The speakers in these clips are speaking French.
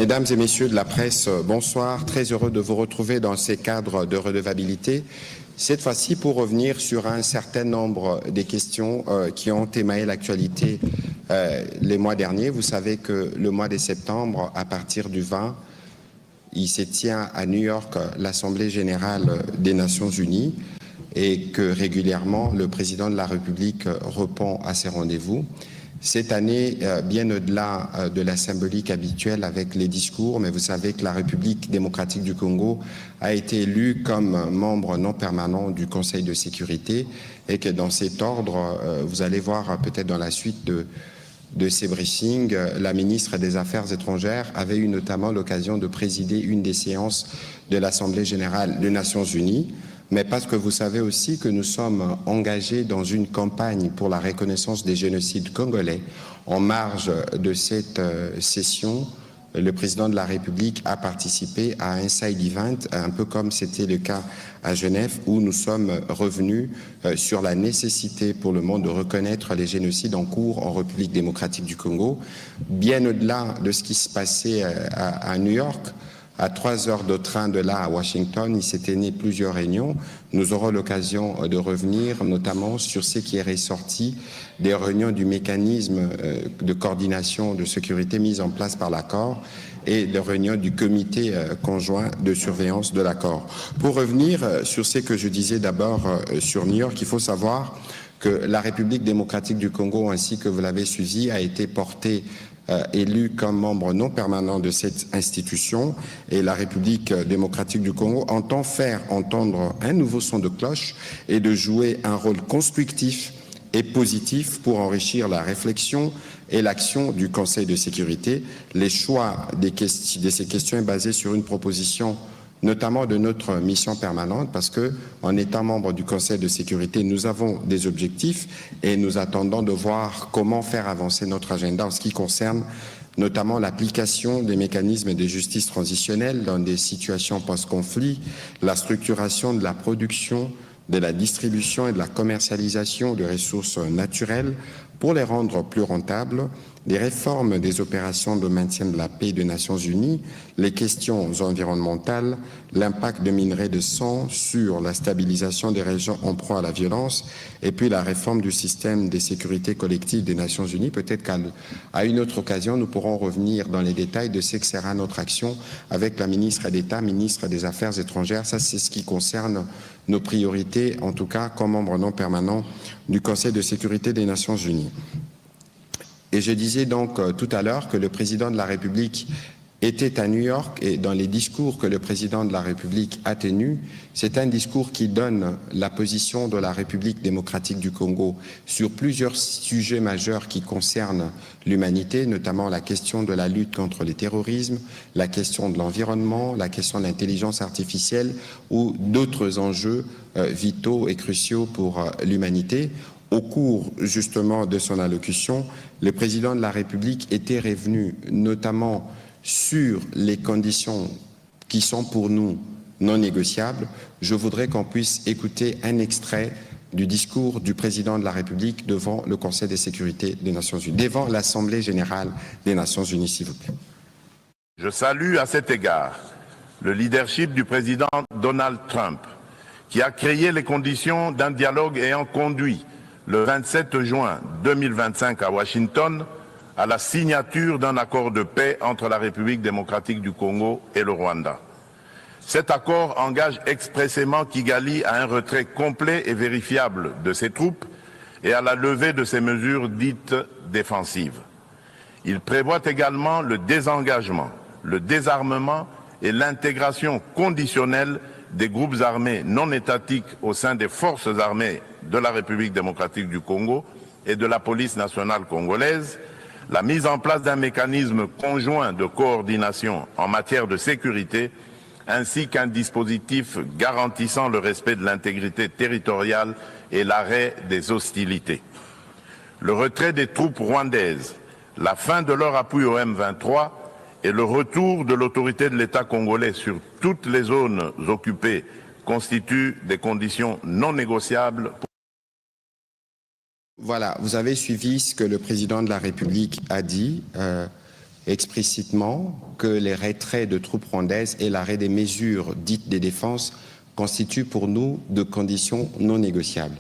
Mesdames et messieurs de la presse, bonsoir. Très heureux de vous retrouver dans ces cadres de redevabilité. Cette fois-ci pour revenir sur un certain nombre des questions qui ont émaillé l'actualité les mois derniers. Vous savez que le mois de septembre, à partir du 20, il se tient à New York l'Assemblée générale des Nations unies et que régulièrement le président de la République répond à ces rendez-vous. Cette année, bien au-delà de la symbolique habituelle avec les discours, mais vous savez que la République démocratique du Congo a été élue comme membre non permanent du Conseil de sécurité et que dans cet ordre, vous allez voir peut-être dans la suite de ces briefings, la ministre des Affaires étrangères avait eu notamment l'occasion de présider une des séances de l'Assemblée générale des Nations unies, mais parce que vous savez aussi que nous sommes engagés dans une campagne pour la reconnaissance des génocides congolais. En marge de cette session, le président de la République a participé à un side event, un peu comme c'était le cas à Genève, où nous sommes revenus sur la nécessité pour le monde de reconnaître les génocides en cours en République démocratique du Congo. Bien au-delà de ce qui se passait à New York, à 3 heures de train de là à Washington, il s'était né plusieurs réunions. Nous aurons l'occasion de revenir notamment sur ce qui est ressorti des réunions du mécanisme de coordination de sécurité mise en place par l'accord et des réunions du comité conjoint de surveillance de l'accord. Pour revenir sur ce que je disais d'abord sur New York, il faut savoir que la République démocratique du Congo, ainsi que vous l'avez suivi, a été portée élu comme membre non permanent de cette institution, et la République démocratique du Congo entend faire entendre un nouveau son de cloche et de jouer un rôle constructif et positif pour enrichir la réflexion et l'action du Conseil de sécurité. Les choix de ces questions est basé sur une proposition notamment de notre mission permanente, parce que, en étant membre du Conseil de sécurité, nous avons des objectifs et nous attendons de voir comment faire avancer notre agenda en ce qui concerne notamment l'application des mécanismes de justice transitionnelle dans des situations post-conflit, la structuration de la production, de la distribution et de la commercialisation de ressources naturelles pour les rendre plus rentables, les réformes des opérations de maintien de la paix des Nations unies, les questions environnementales, l'impact de minerais de sang sur la stabilisation des régions en proie à la violence, et puis la réforme du système de sécurité collective des Nations unies. Peut-être qu'à une autre occasion, nous pourrons revenir dans les détails de ce que sera notre action avec la ministre d'État, ministre des Affaires étrangères. Ça, c'est ce qui concerne nos priorités, en tout cas comme membre non permanent du Conseil de sécurité des Nations unies. Et je disais donc tout à l'heure que le président de la République était à New York, et dans les discours que le président de la République a tenus, c'est un discours qui donne la position de la République démocratique du Congo sur plusieurs sujets majeurs qui concernent l'humanité, notamment la question de la lutte contre le terrorisme, la question de l'environnement, la question de l'intelligence artificielle ou d'autres enjeux vitaux et cruciaux pour l'humanité. Au cours justement de son allocution, le président de la République était revenu notamment sur les conditions qui sont pour nous non négociables. Je voudrais qu'on puisse écouter un extrait du discours du président de la République devant le Conseil de sécurité des Nations unies, devant l'Assemblée générale des Nations unies, s'il vous plaît. Je salue à cet égard le leadership du président Donald Trump, qui a créé les conditions d'un dialogue ayant conduit le 27 juin 2025 à Washington à la signature d'un accord de paix entre la République démocratique du Congo et le Rwanda. Cet accord engage expressément Kigali à un retrait complet et vérifiable de ses troupes et à la levée de ses mesures dites défensives. Il prévoit également le désengagement, le désarmement et l'intégration conditionnelle des groupes armés non étatiques au sein des forces armées de la République démocratique du Congo et de la police nationale congolaise, la mise en place d'un mécanisme conjoint de coordination en matière de sécurité, ainsi qu'un dispositif garantissant le respect de l'intégrité territoriale et l'arrêt des hostilités. Le retrait des troupes rwandaises, la fin de leur appui au M23 et le retour de l'autorité de l'État congolais sur toutes les zones occupées constituent des conditions non négociables. Voilà, vous avez suivi ce que le président de la République a dit. explicitement que les retraits de troupes rwandaises et l'arrêt des mesures dites de défense constituent pour nous de conditions non négociables.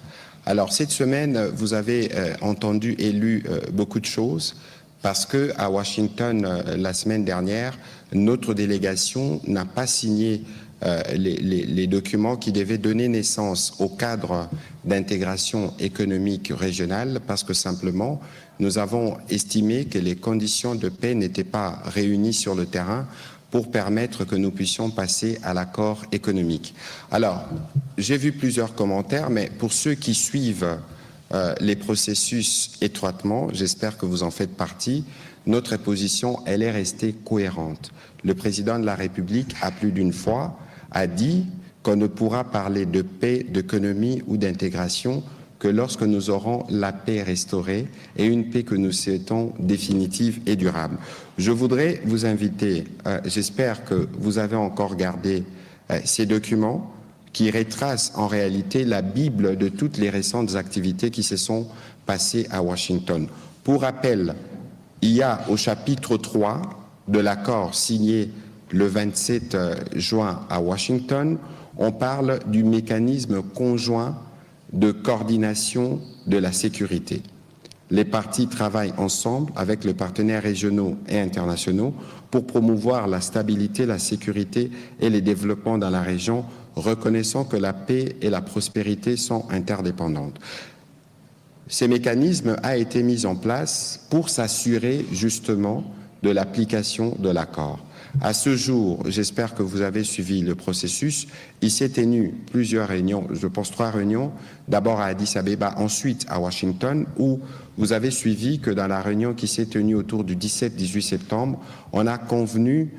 Alors cette semaine, vous avez entendu et lu beaucoup de choses parce qu'à Washington, la semaine dernière, notre délégation n'a pas signé les documents qui devaient donner naissance au cadre d'intégration économique régionale parce que simplement, nous avons estimé que les conditions de paix n'étaient pas réunies sur le terrain pour permettre que nous puissions passer à l'accord économique. Alors, j'ai vu plusieurs commentaires, mais pour ceux qui suivent les processus étroitement, j'espère que vous en faites partie, notre position, elle est restée cohérente. Le président de la République, à plus d'une fois, a dit qu'on ne pourra parler de paix, d'économie ou d'intégration que lorsque nous aurons la paix restaurée et une paix que nous souhaitons définitive et durable. Je voudrais vous inviter, j'espère que vous avez encore gardé ces documents qui retracent en réalité la Bible de toutes les récentes activités qui se sont passées à Washington. Pour rappel, il y a au chapitre 3 de l'accord signé le 27 juin à Washington, on parle du mécanisme conjoint de coordination de la sécurité. Les parties travaillent ensemble avec les partenaires régionaux et internationaux pour promouvoir la stabilité, la sécurité et les développements dans la région, reconnaissant que la paix et la prospérité sont interdépendantes. Ces mécanismes ont été mis en place pour s'assurer justement de l'application de l'accord. À ce jour, j'espère que vous avez suivi le processus. Il s'est tenu plusieurs réunions, je pense 3 réunions, d'abord à Addis Abeba, ensuite à Washington, où vous avez suivi que dans la réunion qui s'est tenue autour du 17-18 septembre, on a convenu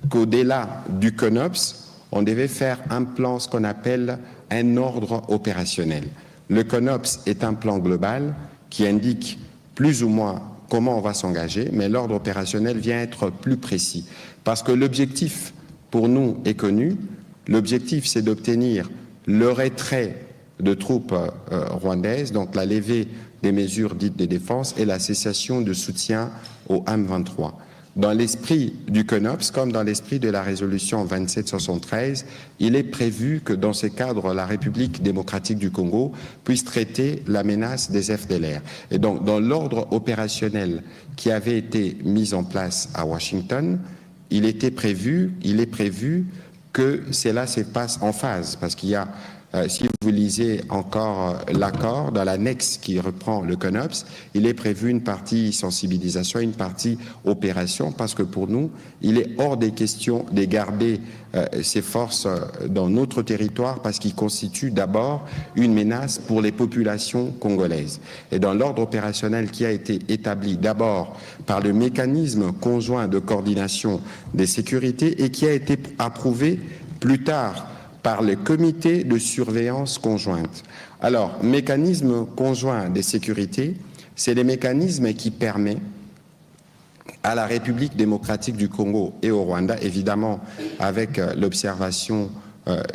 qu'au-delà du CONOPS, on devait faire un plan, ce qu'on appelle un ordre opérationnel. Le CONOPS est un plan global qui indique plus ou moins comment on va s'engager, mais l'ordre opérationnel vient être plus précis. Parce que l'objectif, pour nous, est connu. L'objectif, c'est d'obtenir le retrait de troupes rwandaises, donc la levée des mesures dites de défense et la cessation de soutien au M23. Dans l'esprit du CONOPS, comme dans l'esprit de la résolution 2773, il est prévu que dans ce cadre, la République démocratique du Congo puisse traiter la menace des FDLR. Et donc, dans l'ordre opérationnel qui avait été mis en place à Washington, il est prévu que cela se passe en phase, parce qu'il y a, si vous lisez encore l'accord dans l'annexe qui reprend le CONOPS, il est prévu une partie sensibilisation, une partie opération, parce que pour nous, il est hors des questions de garder ces forces dans notre territoire, parce qu'ils constituent d'abord une menace pour les populations congolaises. Et dans l'ordre opérationnel qui a été établi d'abord par le mécanisme conjoint de coordination des sécurités et qui a été approuvé plus tard par le comité de surveillance conjointe. Alors, mécanisme conjoint des sécurités, c'est les mécanismes qui permettent à la République démocratique du Congo et au Rwanda, évidemment avec l'observation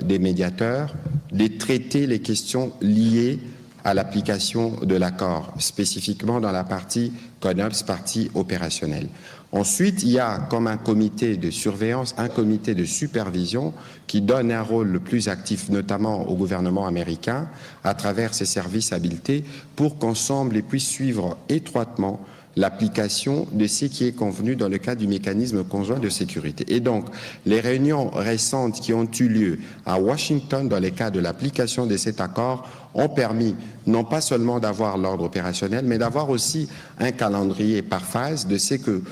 des médiateurs, de traiter les questions liées à l'application de l'accord, spécifiquement dans la partie CONOPS, partie opérationnelle. Ensuite, il y a comme un comité de surveillance, un comité de supervision qui donne un rôle le plus actif, notamment au gouvernement américain, à travers ses services habilités, pour qu'ensemble ils puissent suivre étroitement l'application de ce qui est convenu dans le cadre du mécanisme conjoint de sécurité. Et donc, les réunions récentes qui ont eu lieu à Washington dans le cadre de l'application de cet accord ont permis non pas seulement d'avoir l'ordre opérationnel, mais d'avoir aussi un calendrier par phase de ce que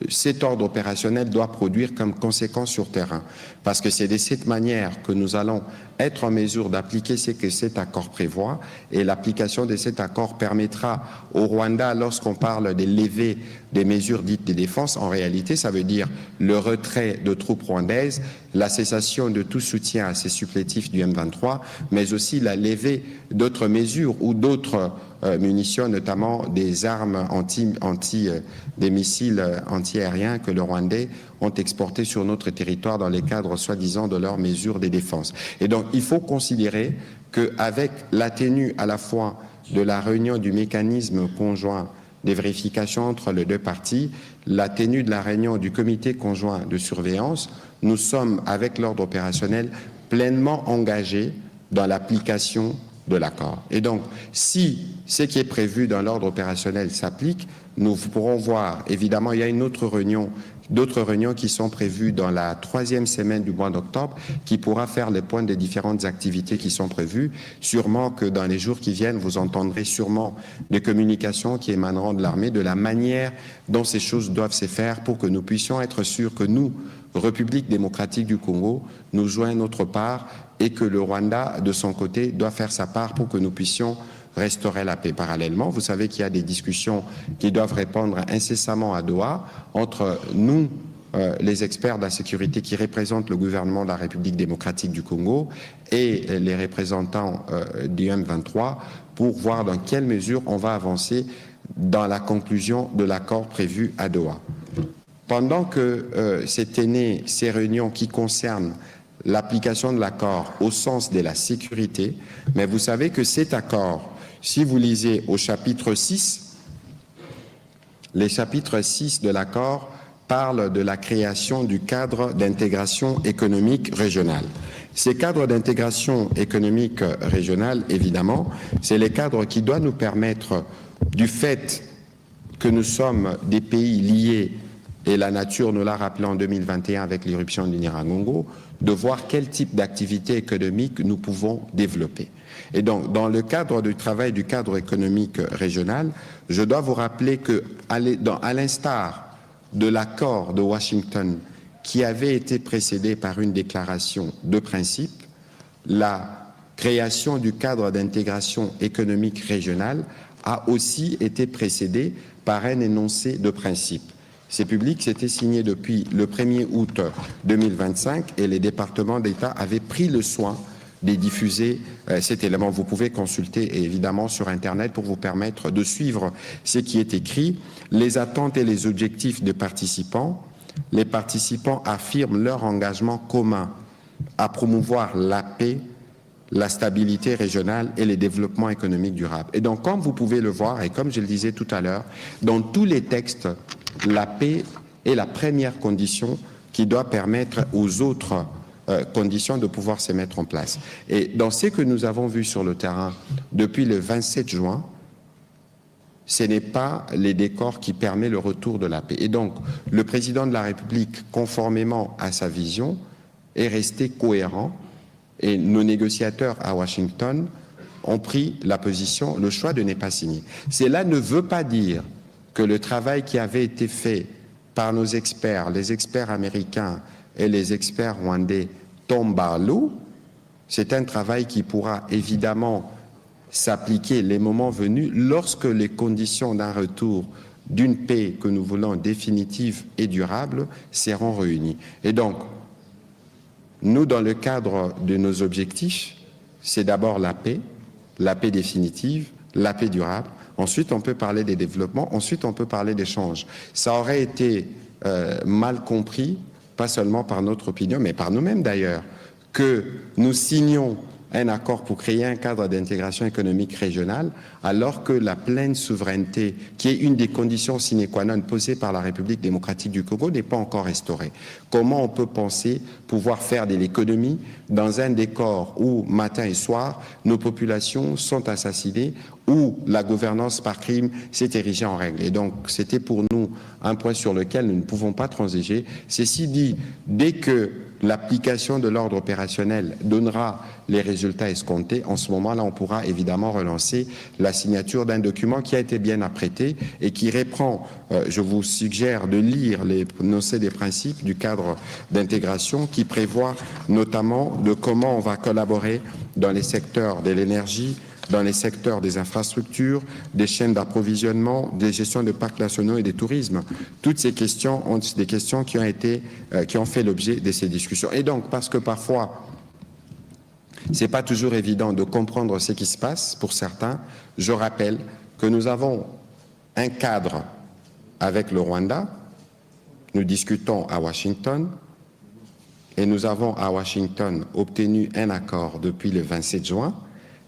cet ordre opérationnel doit produire comme conséquence sur terrain. Parce que c'est de cette manière que nous allons être en mesure d'appliquer ce que cet accord prévoit, et l'application de cet accord permettra au Rwanda, lorsqu'on parle de lever des mesures dites de défense, en réalité ça veut dire le retrait de troupes rwandaises, la cessation de tout soutien à ces supplétifs du M23, mais aussi la levée d'autres mesures ou d'autres munitions, notamment des armes des missiles anti-aériens que les Rwandais ont exportés sur notre territoire dans les cadres soi-disant de leurs mesures de défense. Et donc, il faut considérer qu'avec la tenue à la fois de la réunion du mécanisme conjoint des vérifications entre les deux parties, la tenue de la réunion du comité conjoint de surveillance, nous sommes, avec l'ordre opérationnel, pleinement engagés dans l'application de l'accord. Et donc, si ce qui est prévu dans l'ordre opérationnel s'applique, nous pourrons voir, évidemment, il y a une autre réunion, d'autres réunions qui sont prévues dans la 3e semaine du mois d'octobre, qui pourra faire le point des différentes activités qui sont prévues. Sûrement que dans les jours qui viennent, vous entendrez sûrement des communications qui émaneront de l'armée, de la manière dont ces choses doivent se faire pour que nous puissions être sûrs que nous, République démocratique du Congo, nous jouons notre part et que le Rwanda, de son côté, doit faire sa part pour que nous puissions restaurer la paix. Parallèlement, vous savez qu'il y a des discussions qui doivent répondre incessamment à Doha entre nous, les experts de la sécurité qui représentent le gouvernement de la République démocratique du Congo et les représentants du M23 pour voir dans quelle mesure on va avancer dans la conclusion de l'accord prévu à Doha. Pendant que s'étaient nées ces réunions qui concernent l'application de l'accord au sens de la sécurité, mais vous savez que cet accord, si vous lisez au chapitre 6, les chapitres 6 de l'accord parlent de la création du cadre d'intégration économique régionale. Ces cadres d'intégration économique régionale, évidemment, c'est les cadres qui doivent nous permettre, du fait que nous sommes des pays liés, et la nature nous l'a rappelé en 2021 avec l'éruption du Nyiragongo, de voir quel type d'activité économique nous pouvons développer. Et donc, dans le cadre du travail du cadre économique régional, je dois vous rappeler que, à l'instar de l'accord de Washington qui avait été précédé par une déclaration de principe, la création du cadre d'intégration économique régionale a aussi été précédée par un énoncé de principe. Ces publics s'étaient signés depuis le 1er août 2025 et les départements d'État avaient pris le soin de diffuser cet élément. Vous pouvez consulter évidemment sur Internet pour vous permettre de suivre ce qui est écrit. Les attentes et les objectifs des participants. Les participants affirment leur engagement commun à promouvoir la paix, la stabilité régionale et le développement économique durable. Et donc, comme vous pouvez le voir, et comme je le disais tout à l'heure, dans tous les textes, la paix est la première condition qui doit permettre aux autres conditions de pouvoir se mettre en place. Et dans ce que nous avons vu sur le terrain depuis le 27 juin, ce n'est pas les décors qui permettent le retour de la paix. Et donc, le président de la République, conformément à sa vision, est resté cohérent et nos négociateurs à Washington ont pris la position, le choix de ne pas signer. Cela ne veut pas dire que le travail qui avait été fait par nos experts, les experts américains et les experts rwandais tombe à l'eau. C'est un travail qui pourra évidemment s'appliquer les moments venus lorsque les conditions d'un retour d'une paix que nous voulons définitive et durable seront réunies. Et donc, nous, dans le cadre de nos objectifs, c'est d'abord la paix définitive, la paix durable. Ensuite, on peut parler des développements. Ensuite, on peut parler d'échanges. Ça aurait été mal compris, pas seulement par notre opinion, mais par nous-mêmes d'ailleurs, que nous signions un accord pour créer un cadre d'intégration économique régionale, alors que la pleine souveraineté, qui est une des conditions sine qua non posées par la République démocratique du Congo, n'est pas encore restaurée. Comment on peut penser pouvoir faire de l'économie dans un décor où, matin et soir, nos populations sont assassinées, où la gouvernance par crime s'est érigée en règle. Et donc, c'était pour nous un point sur lequel nous ne pouvons pas transiger. Ceci dit, dès que l'application de l'ordre opérationnel donnera les résultats escomptés, en ce moment-là, on pourra évidemment relancer la signature d'un document qui a été bien apprêté et qui reprend, je vous suggère de lire les énoncés des principes du cadre d'intégration qui prévoit notamment de comment on va collaborer dans les secteurs de l'énergie, dans les secteurs des infrastructures, des chaînes d'approvisionnement, des gestions de parcs nationaux et des tourismes. Toutes ces questions ont des questions qui ont fait l'objet de ces discussions. Et donc, parce que parfois, c'est pas toujours évident de comprendre ce qui se passe pour certains, je rappelle que nous avons un cadre avec le Rwanda, nous discutons à Washington, et nous avons à Washington obtenu un accord depuis le 27 juin.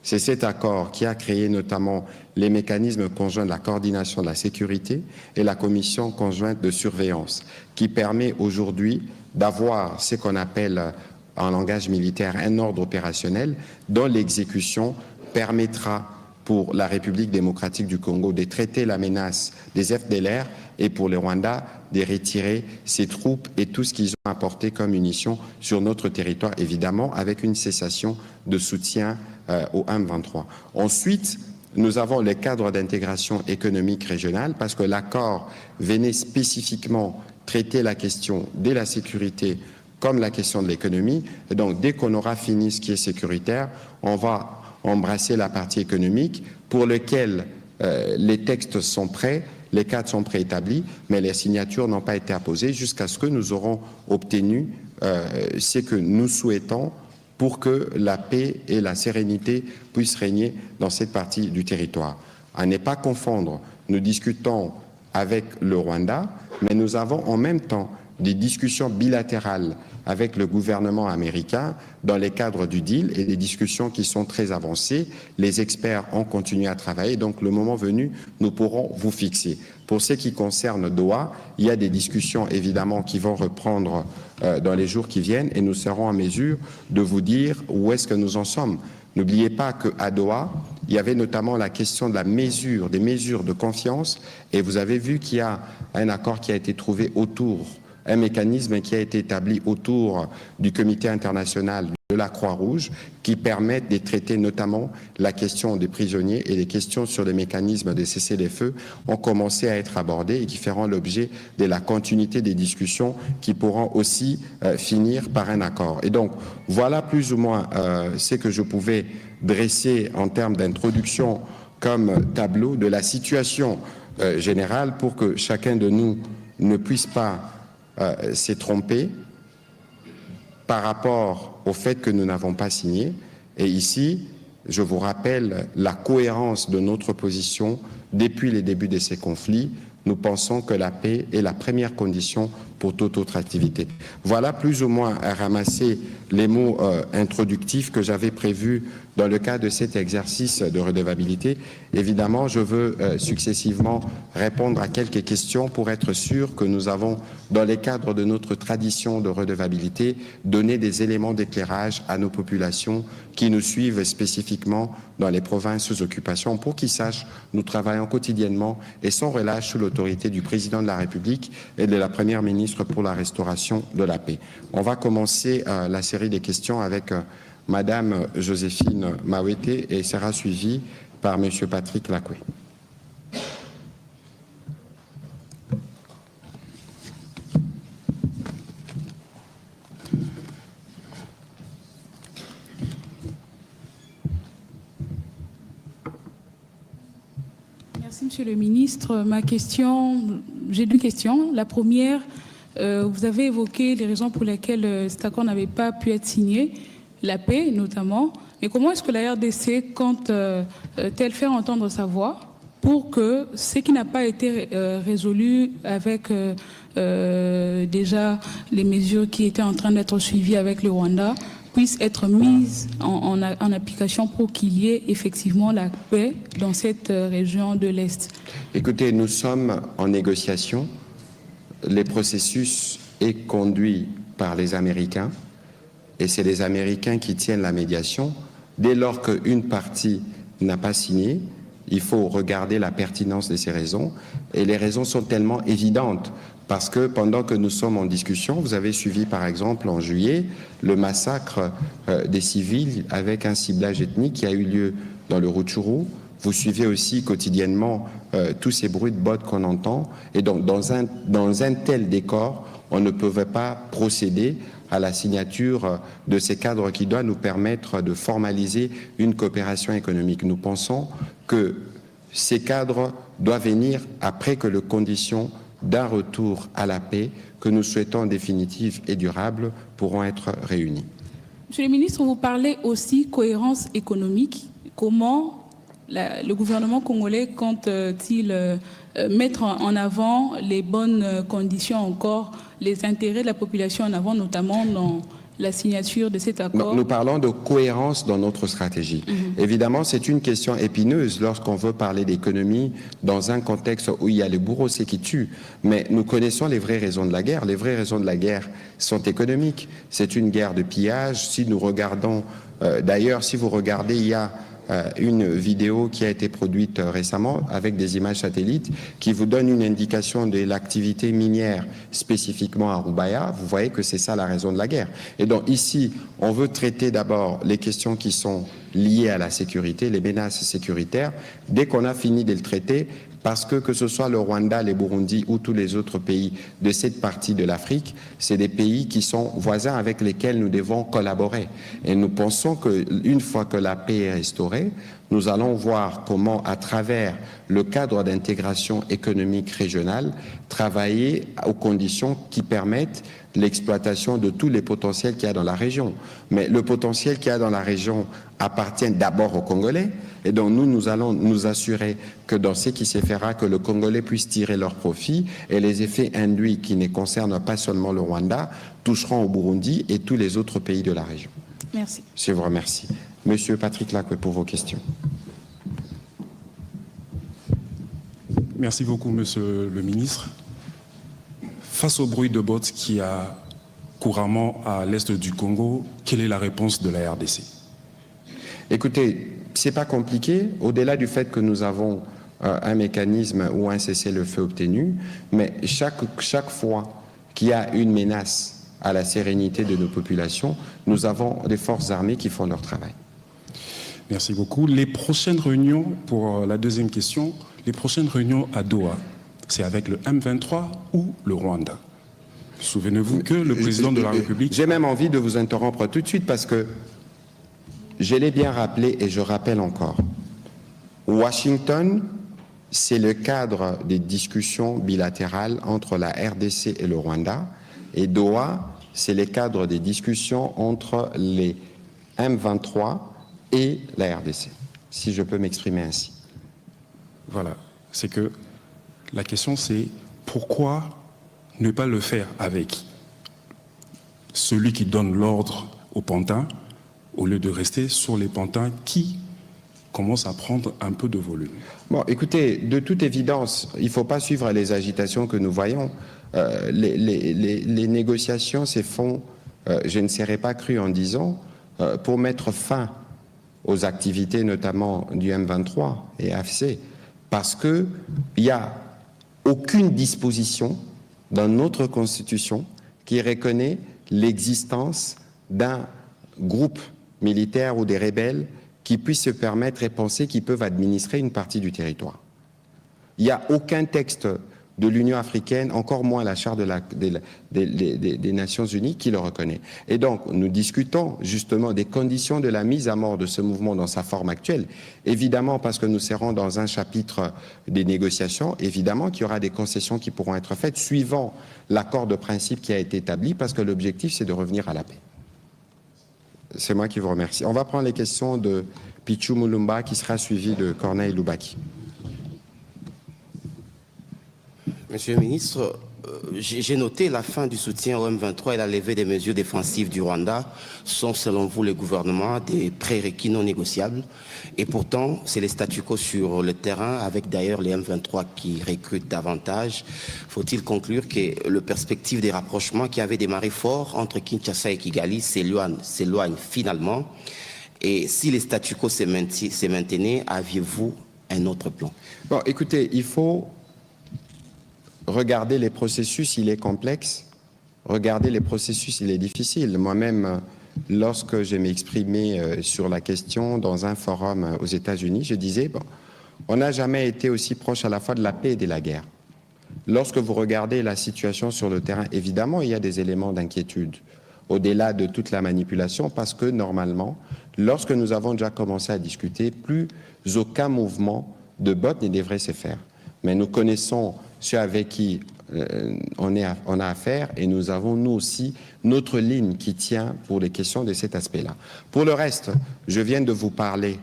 C'est cet accord qui a créé notamment les mécanismes conjoints de la coordination de la sécurité et la commission conjointe de surveillance, qui permet aujourd'hui d'avoir ce qu'on appelle en langage militaire un ordre opérationnel dont l'exécution permettra pour la République démocratique du Congo de traiter la menace des FDLR et pour le Rwanda de retirer ses troupes et tout ce qu'ils ont apporté comme munitions sur notre territoire, évidemment, avec une cessation de soutien au M23. Ensuite, nous avons le cadre d'intégration économique régionale parce que l'accord venait spécifiquement traiter la question de la sécurité comme la question de l'économie. Et donc, dès qu'on aura fini ce qui est sécuritaire, on va embrasser la partie économique pour laquelle les textes sont prêts, les cadres sont préétablis, mais les signatures n'ont pas été apposées jusqu'à ce que nous aurons obtenu ce que nous souhaitons pour que la paix et la sérénité puissent régner dans cette partie du territoire. À ne pas confondre, nous discutons avec le Rwanda, mais nous avons en même temps des discussions bilatérales avec le gouvernement américain dans les cadres du deal et des discussions qui sont très avancées. Les experts ont continué à travailler, donc le moment venu, nous pourrons vous fixer. Pour ce qui concerne Doha, il y a des discussions évidemment qui vont reprendre dans les jours qui viennent et nous serons en mesure de vous dire où est-ce que nous en sommes. N'oubliez pas qu'à Doha, il y avait notamment la question de la mesure, des mesures de confiance, et vous avez vu qu'il y a un accord qui a été trouvé autour, un mécanisme qui a été établi autour du Comité international de la Croix-Rouge qui permettent de traiter notamment la question des prisonniers et les questions sur les mécanismes de cessez-le-feu ont commencé à être abordées et qui feront l'objet de la continuité des discussions qui pourront aussi finir par un accord. Et donc, voilà plus ou moins ce que je pouvais dresser en termes d'introduction comme tableau de la situation générale pour que chacun de nous ne puisse pas s'est trompé par rapport au fait que nous n'avons pas signé. Et ici, je vous rappelle la cohérence de notre position depuis les débuts de ces conflits. Nous pensons que la paix est la première condition pour toute autre activité. Voilà plus ou moins à ramasser les mots introductifs que j'avais prévus dans le cadre de cet exercice de redevabilité. Évidemment, je veux successivement répondre à quelques questions pour être sûr que nous avons, dans les cadres de notre tradition de redevabilité, donné des éléments d'éclairage à nos populations qui nous suivent spécifiquement dans les provinces sous occupation pour qu'ils sachent nous travaillons quotidiennement et sans relâche sous l'autorité du président de la République et de la première ministre pour la restauration de la paix. On va commencer la série des questions avec Madame Joséphine Mawete et sera suivie par Monsieur Patrick Lacoué. Merci Monsieur le Ministre. J'ai deux questions. La première, vous avez évoqué les raisons pour lesquelles cet accord n'avait pas pu être signé, la paix notamment. Mais comment est-ce que la RDC compte-t-elle faire entendre sa voix pour que ce qui n'a pas été résolu avec déjà les mesures qui étaient en train d'être suivies avec le Rwanda puisse être mise en application pour qu'il y ait effectivement la paix dans cette région de l'Est? Écoutez, nous sommes en négociation. Le processus est conduit par les Américains et c'est les Américains qui tiennent la médiation. Dès lors qu'une partie n'a pas signé, il faut regarder la pertinence de ces raisons. Et les raisons sont tellement évidentes parce que pendant que nous sommes en discussion, vous avez suivi par exemple en juillet le massacre des civils avec un ciblage ethnique qui a eu lieu dans le Rutshuru. Vous suivez aussi quotidiennement tous ces bruits de bottes qu'on entend. Et donc dans un tel décor, on ne pouvait pas procéder à la signature de ces cadres qui doivent nous permettre de formaliser une coopération économique. Nous pensons que ces cadres doivent venir après que les conditions d'un retour à la paix que nous souhaitons définitive et durable pourront être réunies. Monsieur le ministre, vous parlez aussi cohérence économique. Comment le gouvernement congolais compte-t-il mettre en avant les bonnes conditions encore, les intérêts de la population en avant, notamment dans la signature de cet accord? Nous parlons de cohérence dans notre stratégie. Évidemment, c'est une question épineuse lorsqu'on veut parler d'économie dans un contexte où il y a les bourreaux qui tuent. Mais nous connaissons les vraies raisons de la guerre. Les vraies raisons de la guerre sont économiques. C'est une guerre de pillage. Si nous regardons, d'ailleurs, si vous regardez, il y a une vidéo qui a été produite récemment avec des images satellites qui vous donne une indication de l'activité minière spécifiquement à Roubaïa. Vous voyez que c'est ça la raison de la guerre. Et donc ici, on veut traiter d'abord les questions qui sont liées à la sécurité, les menaces sécuritaires. Dès qu'on a fini de le traiter, parce que ce soit le Rwanda, le Burundi ou tous les autres pays de cette partie de l'Afrique, c'est des pays qui sont voisins avec lesquels nous devons collaborer. Et nous pensons qu'une fois que la paix est restaurée, nous allons voir comment, à travers le cadre d'intégration économique régionale, travailler aux conditions qui permettent l'exploitation de tous les potentiels qu'il y a dans la région. Mais le potentiel qu'il y a dans la région appartient d'abord aux Congolais. Et donc nous allons nous assurer que dans ce qui se fera, que le Congolais puisse tirer leur profit et les effets induits qui ne concernent pas seulement le Rwanda toucheront au Burundi et tous les autres pays de la région. Merci. Je vous remercie. Monsieur Patrick Lacoué pour vos questions. Merci beaucoup, Monsieur le ministre. Face au bruit de bottes qu'il y a couramment à l'est du Congo, quelle est la réponse de la RDC? Écoutez, c'est pas compliqué, au-delà du fait que nous avons un mécanisme ou un cessez-le-feu obtenu, mais chaque fois qu'il y a une menace à la sérénité de nos populations, nous avons des forces armées qui font leur travail. Merci beaucoup. Les prochaines réunions, pour la deuxième question, les prochaines réunions à Doha, c'est avec le M23 ou le Rwanda? Souvenez-vous que le président de la République... J'ai même envie de vous interrompre tout de suite parce que je l'ai bien rappelé et je rappelle encore. Washington, c'est le cadre des discussions bilatérales entre la RDC et le Rwanda. Et Doha, c'est le cadre des discussions entre les M23 et la RDC, si je peux m'exprimer ainsi. Voilà, c'est que la question c'est pourquoi ne pas le faire avec celui qui donne l'ordre au pantin au lieu de rester sur les pantins qui commencent à prendre un peu de volume. Bon, écoutez, de toute évidence, il ne faut pas suivre les agitations que nous voyons. Les négociations se font, je ne serais pas cru en disant, pour mettre fin aux activités notamment du M23 et AFC, parce qu'il n'y a aucune disposition dans notre Constitution qui reconnaît l'existence d'un groupe militaire ou des rebelles qui puissent se permettre et penser qu'ils peuvent administrer une partie du territoire. Il n'y a aucun texte de l'Union africaine, encore moins la Charte des Nations Unies qui le reconnaît. Et donc, nous discutons justement des conditions de la mise à mort de ce mouvement dans sa forme actuelle. Évidemment, parce que nous serons dans un chapitre des négociations, évidemment qu'il y aura des concessions qui pourront être faites suivant l'accord de principe qui a été établi, parce que l'objectif, c'est de revenir à la paix. C'est moi qui vous remercie. On va prendre les questions de Pichu Mulumba, qui sera suivi de Corneille Loubaki. Monsieur le ministre, j'ai noté la fin du soutien au M23 et la levée des mesures défensives du Rwanda sont, selon vous, le gouvernement, des prérequis non négociables. Et pourtant, c'est les statu quo sur le terrain, avec d'ailleurs les M23 qui recrutent davantage. Faut-il conclure que le perspective des rapprochements qui avait démarré fort entre Kinshasa et Kigali s'éloigne finalement? Et si les statu quo se maintenaient, aviez-vous un autre plan? Bon, écoutez, il faut regarder les processus, il est complexe. Regarder les processus, il est difficile. Moi-même, lorsque je m'exprimais sur la question dans un forum aux États-Unis, je disais, bon, on n'a jamais été aussi proche à la fois de la paix et de la guerre. Lorsque vous regardez la situation sur le terrain, évidemment, il y a des éléments d'inquiétude, au-delà de toute la manipulation, parce que normalement, lorsque nous avons déjà commencé à discuter, plus aucun mouvement de botte ne devrait se faire. Mais nous connaissons ceux avec qui on a affaire et nous avons, nous aussi, notre ligne qui tient pour les questions de cet aspect-là. Pour le reste, je viens de vous parler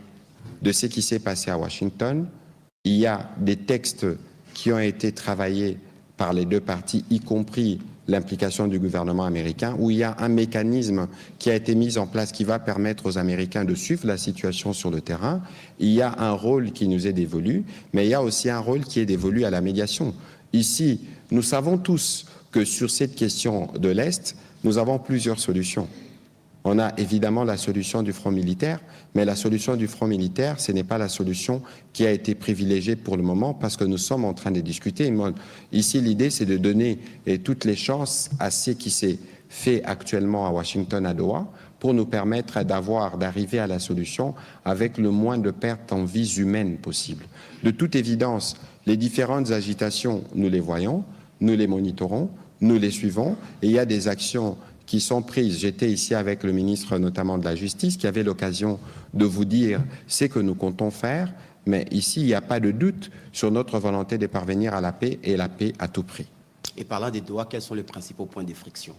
de ce qui s'est passé à Washington. Il y a des textes qui ont été travaillés par les deux parties, y compris l'implication du gouvernement américain, où il y a un mécanisme qui a été mis en place qui va permettre aux Américains de suivre la situation sur le terrain. Il y a un rôle qui nous est dévolu, mais il y a aussi un rôle qui est dévolu à la médiation. Ici, nous savons tous que sur cette question de l'Est, nous avons plusieurs solutions. On a évidemment la solution du front militaire, mais la solution du front militaire, ce n'est pas la solution qui a été privilégiée pour le moment parce que nous sommes en train de discuter. Ici, l'idée, c'est de donner toutes les chances à ce qui s'est fait actuellement à Washington, à Doha, pour nous permettre d'arriver à la solution avec le moins de pertes en vies humaines possible. De toute évidence, les différentes agitations, nous les voyons, nous les monitorons, nous les suivons, et il y a des actions qui sont prises. J'étais ici avec le ministre notamment de la Justice qui avait l'occasion de vous dire ce que nous comptons faire, mais ici il n'y a pas de doute sur notre volonté de parvenir à la paix et la paix à tout prix. Et parlant des Doha, quels sont les principaux points de friction?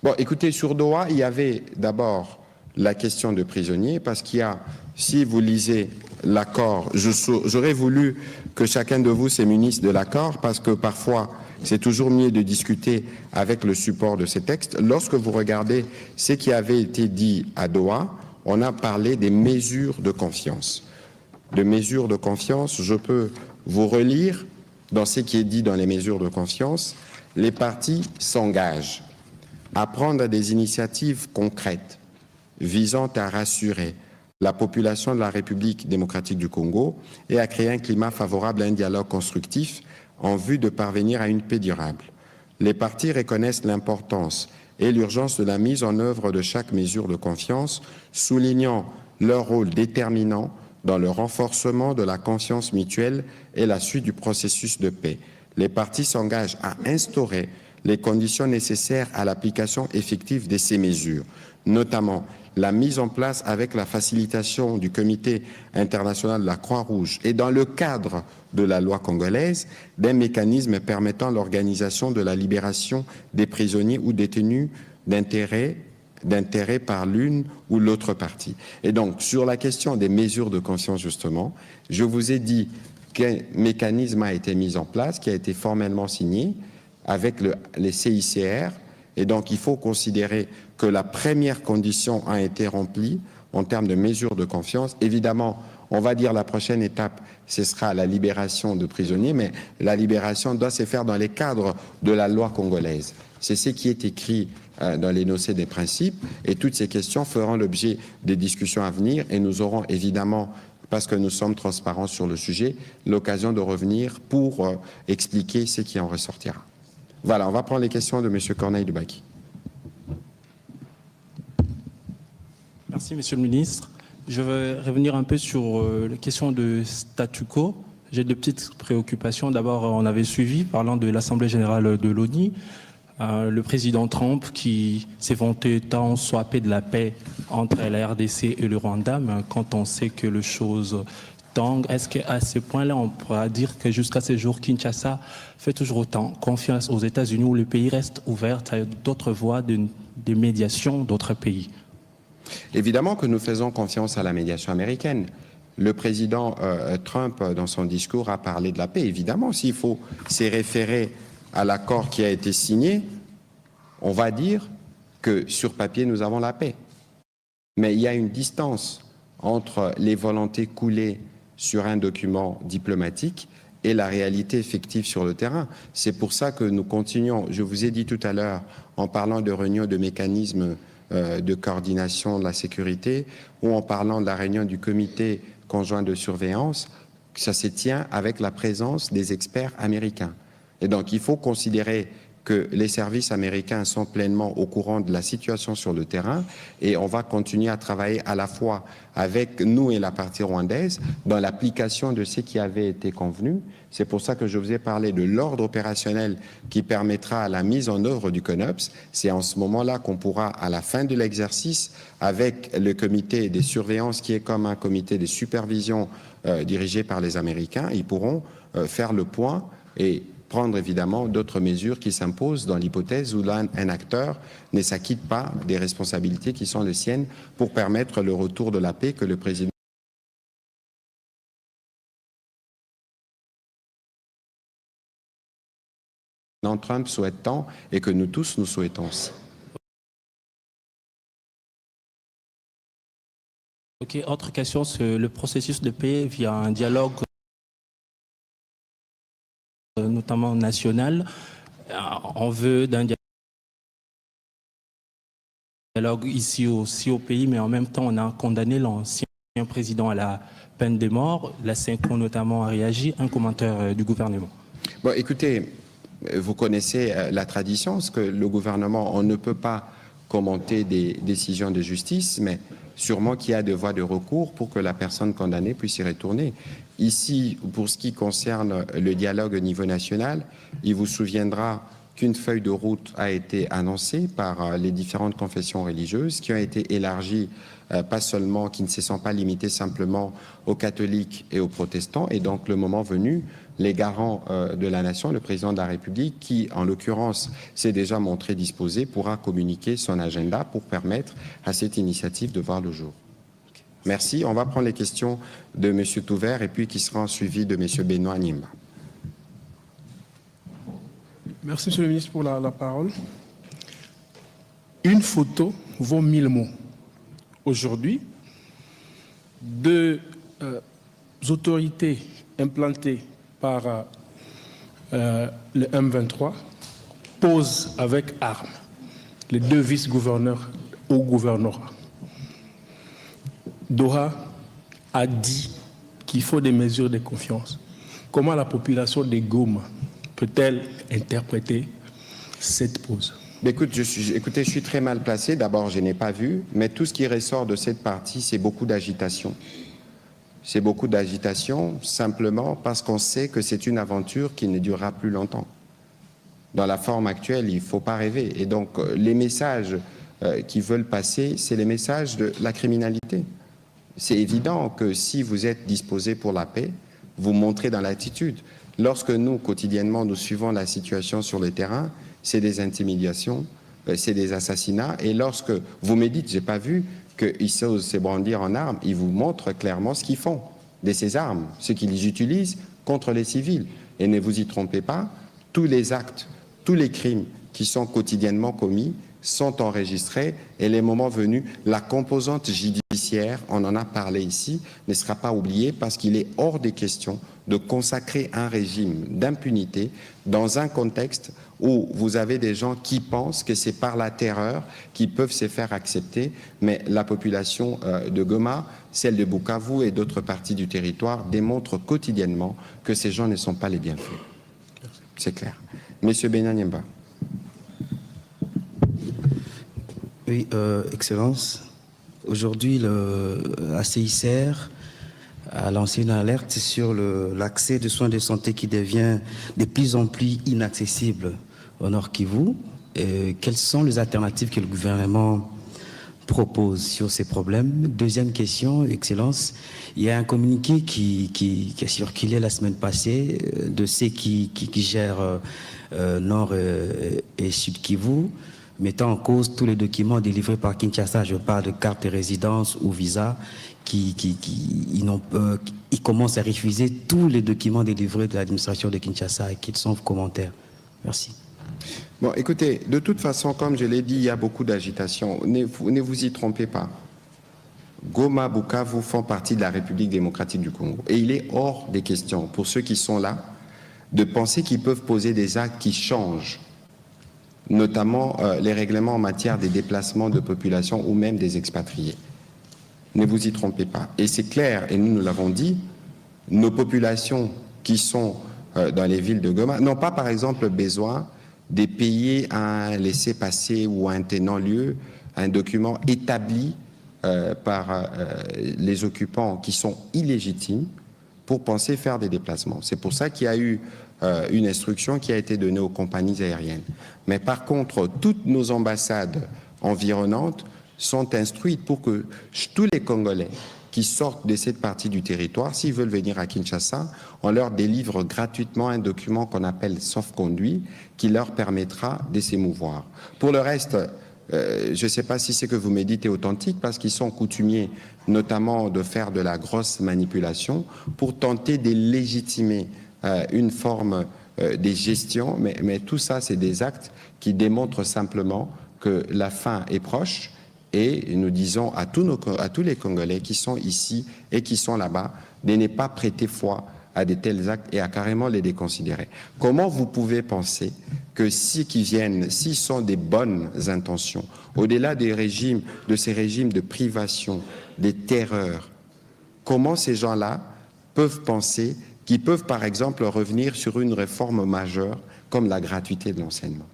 Bon, écoutez, sur Doha, il y avait d'abord la question de prisonniers, parce qu'il y a, si vous lisez l'accord, j'aurais voulu que chacun de vous se munisse de l'accord, parce que parfois c'est toujours mieux de discuter avec le support de ces textes. Lorsque vous regardez ce qui avait été dit à Doha, on a parlé des mesures de confiance. De mesures de confiance, je peux vous relire dans ce qui est dit dans les mesures de confiance. Les parties s'engagent à prendre des initiatives concrètes visant à rassurer la population de la République démocratique du Congo et à créer un climat favorable à un dialogue constructif en vue de parvenir à une paix durable. Les parties reconnaissent l'importance et l'urgence de la mise en œuvre de chaque mesure de confiance, soulignant leur rôle déterminant dans le renforcement de la confiance mutuelle et la suite du processus de paix. Les parties s'engagent à instaurer les conditions nécessaires à l'application effective de ces mesures, notamment la mise en place avec la facilitation du Comité international de la Croix-Rouge et dans le cadre de la loi congolaise, d'un mécanisme permettant l'organisation de la libération des prisonniers ou détenus d'intérêt par l'une ou l'autre partie. Et donc, sur la question des mesures de conscience, justement, je vous ai dit qu'un mécanisme a été mis en place, qui a été formellement signé avec les CICR, et donc il faut considérer que la première condition a été remplie en termes de mesures de confiance. Évidemment, on va dire la prochaine étape, ce sera la libération de prisonniers, mais la libération doit se faire dans les cadres de la loi congolaise. C'est ce qui est écrit dans l'énoncé des principes, et toutes ces questions feront l'objet des discussions à venir, et nous aurons évidemment, parce que nous sommes transparents sur le sujet, l'occasion de revenir pour expliquer ce qui en ressortira. Voilà, on va prendre les questions de M. Corneille Dubaki. Merci, Monsieur le Ministre. Je vais revenir un peu sur la question de statu quo. J'ai deux petites préoccupations. D'abord, on avait suivi, parlant de l'Assemblée générale de l'ONU, le président Trump qui s'est vanté tant soit paix de la paix entre la RDC et le Rwanda, mais quand on sait que les choses tangent, est-ce qu'à ce point-là, on pourra dire que jusqu'à ce jour, Kinshasa fait toujours autant confiance aux États-Unis où le pays reste ouvert à d'autres voies de médiation d'autres pays? Évidemment que nous faisons confiance à la médiation américaine. Le président Trump, dans son discours, a parlé de la paix. Évidemment, s'il faut se référer à l'accord qui a été signé, on va dire que sur papier, nous avons la paix. Mais il y a une distance entre les volontés coulées sur un document diplomatique et la réalité effective sur le terrain. C'est pour ça que nous continuons. Je vous ai dit tout à l'heure, en parlant de réunions de mécanismes de coordination de la sécurité, ou en parlant de la réunion du comité conjoint de surveillance, ça se tient avec la présence des experts américains. Et donc, il faut considérer que les services américains sont pleinement au courant de la situation sur le terrain, et on va continuer à travailler à la fois avec nous et la partie rwandaise dans l'application de ce qui avait été convenu. C'est pour ça que je vous ai parlé de l'ordre opérationnel qui permettra la mise en œuvre du CONOPS. C'est en ce moment-là qu'on pourra, à la fin de l'exercice, avec le comité des surveillances qui est comme un comité de supervision dirigé par les Américains, ils pourront faire le point et prendre évidemment d'autres mesures qui s'imposent dans l'hypothèse où là, un acteur ne s'acquitte pas des responsabilités qui sont les siennes pour permettre le retour de la paix que le président Trump souhaite tant et que nous tous nous souhaitons aussi. Ok, autre question, c'est le processus de paix via un dialogue notamment national. On veut d'un dialogue ici aussi au pays, mais en même temps, on a condamné l'ancien président à la peine de mort. La Synchro notamment a réagi. Un commentaire du gouvernement. Bon, écoutez, vous connaissez la tradition, parce que le gouvernement, on ne peut pas commenter des décisions de justice, mais sûrement qu'il y a des voies de recours pour que la personne condamnée puisse y retourner. Ici, pour ce qui concerne le dialogue au niveau national, il vous souviendra qu'une feuille de route a été annoncée par les différentes confessions religieuses qui ont été élargies, pas seulement, qui ne se sont pas limitées simplement aux catholiques et aux protestants. Et donc, le moment venu, les garants de la nation, le président de la République, qui, en l'occurrence, s'est déjà montré disposé, pourra communiquer son agenda pour permettre à cette initiative de voir le jour. Merci. On va prendre les questions de M. Touvert et puis qui seront suivies de M. Benoît Nimba. Merci, Monsieur le ministre, pour la parole. Une photo vaut 1000 mots. Aujourd'hui, deux autorités implantées par le M23 posent avec armes les deux vice-gouverneurs au gouvernorat. Doha a dit qu'il faut des mesures de confiance. Comment la population de Goma peut-elle interpréter cette pose? Écoutez, je suis très mal placé. D'abord, je n'ai pas vu, mais tout ce qui ressort de cette partie, c'est beaucoup d'agitation. C'est beaucoup d'agitation simplement parce qu'on sait que c'est une aventure qui ne durera plus longtemps. Dans la forme actuelle, il ne faut pas rêver. Et donc, les messages qui veulent passer, c'est les messages de la criminalité. C'est évident que si vous êtes disposé pour la paix, vous montrez dans l'attitude. Lorsque nous, quotidiennement, nous suivons la situation sur le terrain, c'est des intimidations, c'est des assassinats. Et lorsque vous me dites, je n'ai pas vu qu'ils osent se brandir en armes, ils vous montrent clairement ce qu'ils font de ces armes, ce qu'ils utilisent contre les civils. Et ne vous y trompez pas, tous les actes, tous les crimes qui sont quotidiennement commis sont enregistrés et les moments venus, la composante judiciaire, on en a parlé ici, ne sera pas oubliée parce qu'il est hors des questions de consacrer un régime d'impunité dans un contexte où vous avez des gens qui pensent que c'est par la terreur qu'ils peuvent se faire accepter, mais la population de Goma, celle de Bukavu et d'autres parties du territoire démontrent quotidiennement que ces gens ne sont pas les bienfaits. C'est clair. Monsieur Benyanyemba. Oui, Excellence. Aujourd'hui, la CICR a lancé une alerte sur l'accès de soins de santé qui devient de plus en plus inaccessible au Nord Kivu. Quelles sont les alternatives que le gouvernement propose sur ces problèmes? Deuxième question, Excellence. Il y a un communiqué qui a circulé la semaine passée de ceux qui gèrent Nord et Sud Kivu, mettant en cause tous les documents délivrés par Kinshasa. Je parle de carte de résidence ou visa, ils commencent à refuser tous les documents délivrés de l'administration de Kinshasa. Et quels sont vos commentaires? Merci. Bon, écoutez, de toute façon, comme je l'ai dit, il y a beaucoup d'agitation. Ne vous y trompez pas. Goma, Bukavu font partie de la République démocratique du Congo. Et il est hors des questions, pour ceux qui sont là, de penser qu'ils peuvent poser des actes qui changent, notamment les règlements en matière des déplacements de population ou même des expatriés. Ne vous y trompez pas. Et c'est clair, et nous l'avons dit, nos populations qui sont dans les villes de Goma n'ont pas, par exemple, besoin de payer un laissez-passer ou un tenant-lieu, un document établi par les occupants qui sont illégitimes pour penser faire des déplacements. C'est pour ça qu'il y a eu une instruction qui a été donnée aux compagnies aériennes. Mais par contre, toutes nos ambassades environnantes sont instruites pour que tous les Congolais qui sortent de cette partie du territoire, s'ils veulent venir à Kinshasa, on leur délivre gratuitement un document qu'on appelle sauf-conduit qui leur permettra de s'émouvoir. Pour le reste, je ne sais pas si ce que vous me dites est authentique parce qu'ils sont coutumiers notamment de faire de la grosse manipulation pour tenter de légitimer une forme des gestions, mais tout ça, c'est des actes qui démontrent simplement que la fin est proche. Et nous disons à tous les Congolais qui sont ici et qui sont là-bas de ne pas prêter foi à de tels actes et à carrément les déconsidérer. Comment vous pouvez penser que s'ils sont des bonnes intentions, au-delà de ces régimes de privation, des terreurs, comment ces gens-là peuvent penser qu'ils peuvent, par exemple, revenir sur une réforme majeure comme la gratuité de l'enseignement?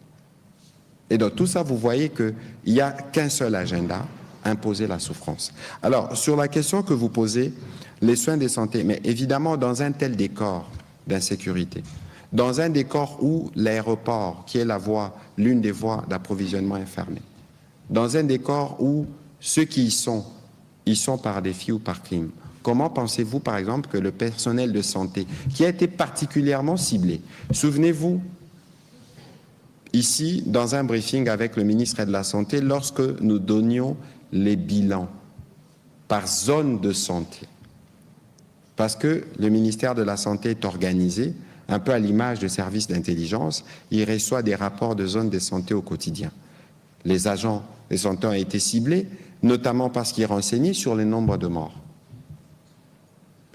Et dans tout ça, vous voyez qu'il n'y a qu'un seul agenda, imposer la souffrance. Alors, sur la question que vous posez, les soins de santé, mais évidemment, dans un tel décor d'insécurité, dans un décor où l'aéroport, qui est l'une des voies d'approvisionnement est fermée, dans un décor où ceux qui y sont par défi ou par crime, comment pensez-vous, par exemple, que le personnel de santé, qui a été particulièrement ciblé, souvenez-vous, ici, dans un briefing avec le ministre de la Santé, lorsque nous donnions les bilans par zone de santé, parce que le ministère de la Santé est organisé, un peu à l'image de services d'intelligence, il reçoit des rapports de zone de santé au quotidien. Les agents de santé ont été ciblés, notamment parce qu'ils renseignaient sur le nombre de morts.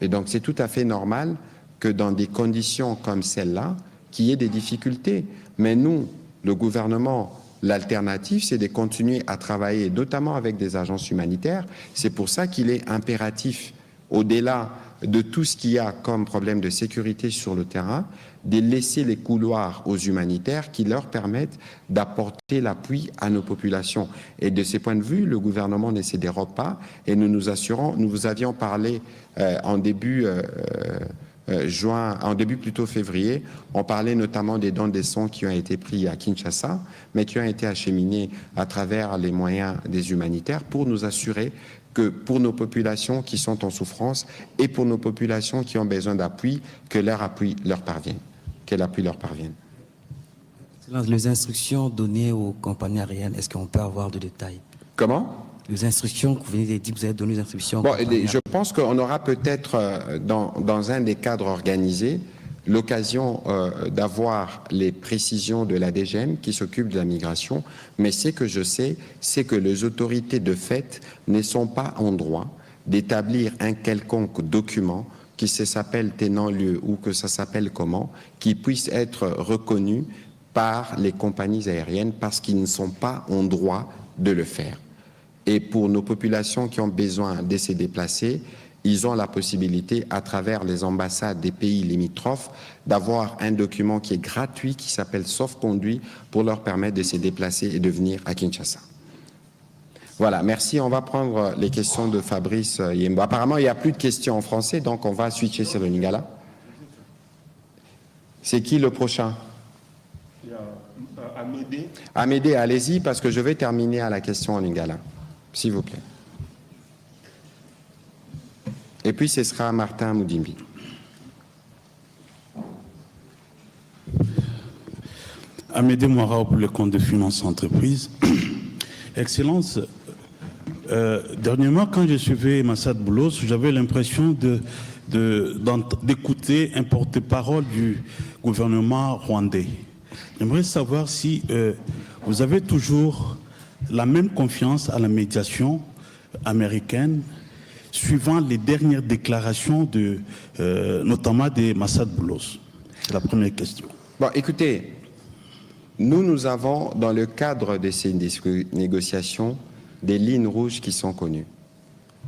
Et donc c'est tout à fait normal que dans des conditions comme celle-là, qu'il y ait des difficultés. Mais nous, le gouvernement, l'alternative, c'est de continuer à travailler, notamment avec des agences humanitaires. C'est pour ça qu'il est impératif, au-delà de tout ce qu'il y a comme problème de sécurité sur le terrain, de laisser les couloirs aux humanitaires qui leur permettent d'apporter l'appui à nos populations. Et de ce point de vue, le gouvernement ne se dérobe pas et nous nous assurons, nous vous avions parlé en début février, on parlait notamment des dons des sons qui ont été pris à Kinshasa, mais qui ont été acheminés à travers les moyens des humanitaires pour nous assurer que pour nos populations qui sont en souffrance et pour nos populations qui ont besoin d'appui, que leur appui leur parvienne, que l'appui leur parvienne. Les instructions données aux compagnies aériennes, est-ce qu'on peut avoir de détails? Comment? Les instructions que vous venez de dire, vous avez donné des instructions. Bon, je pense qu'on aura peut-être dans un des cadres organisés l'occasion d'avoir les précisions de la DGM qui s'occupe de la migration, mais ce que je sais, c'est que les autorités de fait ne sont pas en droit d'établir un quelconque document qui s'appelle tenant lieu ou que ça s'appelle comment, qui puisse être reconnu par les compagnies aériennes parce qu'ils ne sont pas en droit de le faire. Et pour nos populations qui ont besoin de se déplacer, ils ont la possibilité, à travers les ambassades des pays limitrophes, d'avoir un document qui est gratuit, qui s'appelle Sauf-Conduit, pour leur permettre de se déplacer et de venir à Kinshasa. Voilà, merci. On va prendre les questions de Fabrice Yembo. Apparemment, il n'y a plus de questions en français, donc on va switcher sur le lingala. C'est qui le prochain? Il y a Amédée. Amédée, allez-y, parce que je vais terminer à la question en lingala. S'il vous plaît. Et puis, ce sera Martin Moudimbi. Amédée Moirao pour le compte de finances entreprises. Excellence, dernièrement, quand je suivais Massad Boulos, j'avais l'impression d'écouter un porte-parole du gouvernement rwandais. J'aimerais savoir si vous avez toujours la même confiance à la médiation américaine, suivant les dernières déclarations notamment de Massad Boulos. C'est la première question. Bon, écoutez, nous avons, dans le cadre de ces négociations, des lignes rouges qui sont connues.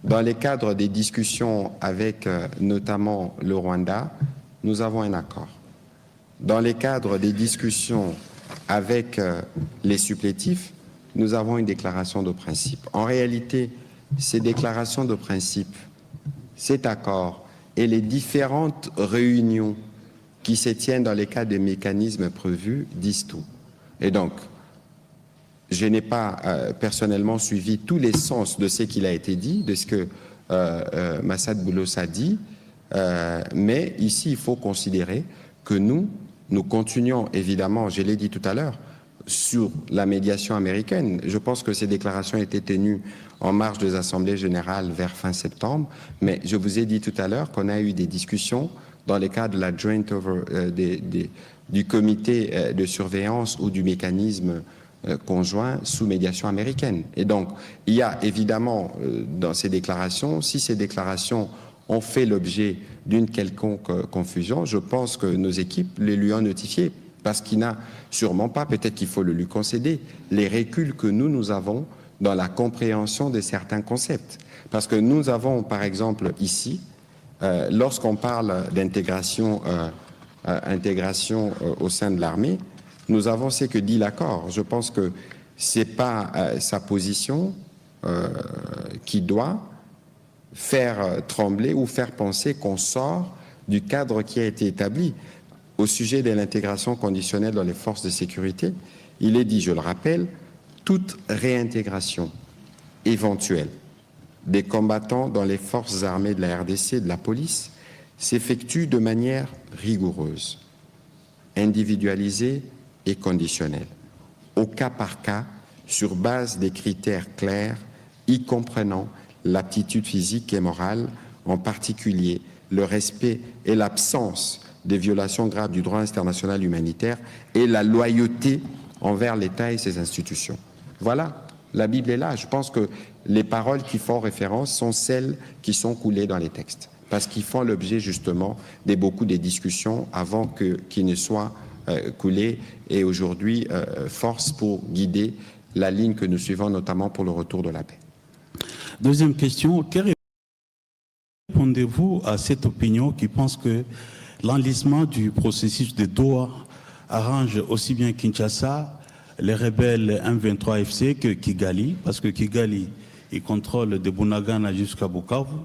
Dans le cadre des discussions avec notamment le Rwanda, nous avons un accord. Dans le cadre des discussions avec les supplétifs, nous avons une déclaration de principe. En réalité, ces déclarations de principe, cet accord et les différentes réunions qui se tiennent dans les cas des mécanismes prévus disent tout. Et donc, je n'ai pas personnellement suivi tous les sens de ce qu'il a été dit, de ce que Massad Boulos a dit, mais ici, il faut considérer que nous continuons évidemment, je l'ai dit tout à l'heure, sur la médiation américaine. Je pense que ces déclarations étaient tenues en marge des assemblées générales vers fin septembre, mais je vous ai dit tout à l'heure qu'on a eu des discussions dans le cadre de la joint du comité de surveillance ou du mécanisme conjoint sous médiation américaine. Et donc, il y a évidemment dans ces déclarations, si ces déclarations ont fait l'objet d'une quelconque confusion, je pense que nos équipes les lui ont notifiées, parce qu'il n'a sûrement pas, peut-être qu'il faut le lui concéder, les reculs que nous avons dans la compréhension de certains concepts. Parce que nous avons, par exemple, ici, lorsqu'on parle d'intégration au sein de l'armée, nous avons ce que dit l'accord. Je pense que ce n'est pas sa position qui doit faire trembler ou faire penser qu'on sort du cadre qui a été établi. Au sujet de l'intégration conditionnelle dans les forces de sécurité, il est dit, je le rappelle, toute réintégration éventuelle des combattants dans les forces armées de la RDC et de la police s'effectue de manière rigoureuse, individualisée et conditionnelle, au cas par cas, sur base des critères clairs, y comprenant l'aptitude physique et morale, en particulier le respect et l'absence des violations graves du droit international humanitaire et la loyauté envers l'État et ses institutions. Voilà, la Bible est là. Je pense que les paroles qui font référence sont celles qui sont coulées dans les textes, parce qu'ils font l'objet justement de beaucoup de discussions avant qu'ils ne soient coulés et aujourd'hui force pour guider la ligne que nous suivons, notamment pour le retour de la paix. Deuxième question, que répondez-vous à cette opinion qui pense que l'enlisement du processus de Doha arrange aussi bien Kinshasa, les rebelles M23 FC que Kigali, parce que Kigali, il contrôle de Bunagana jusqu'à Bukavu.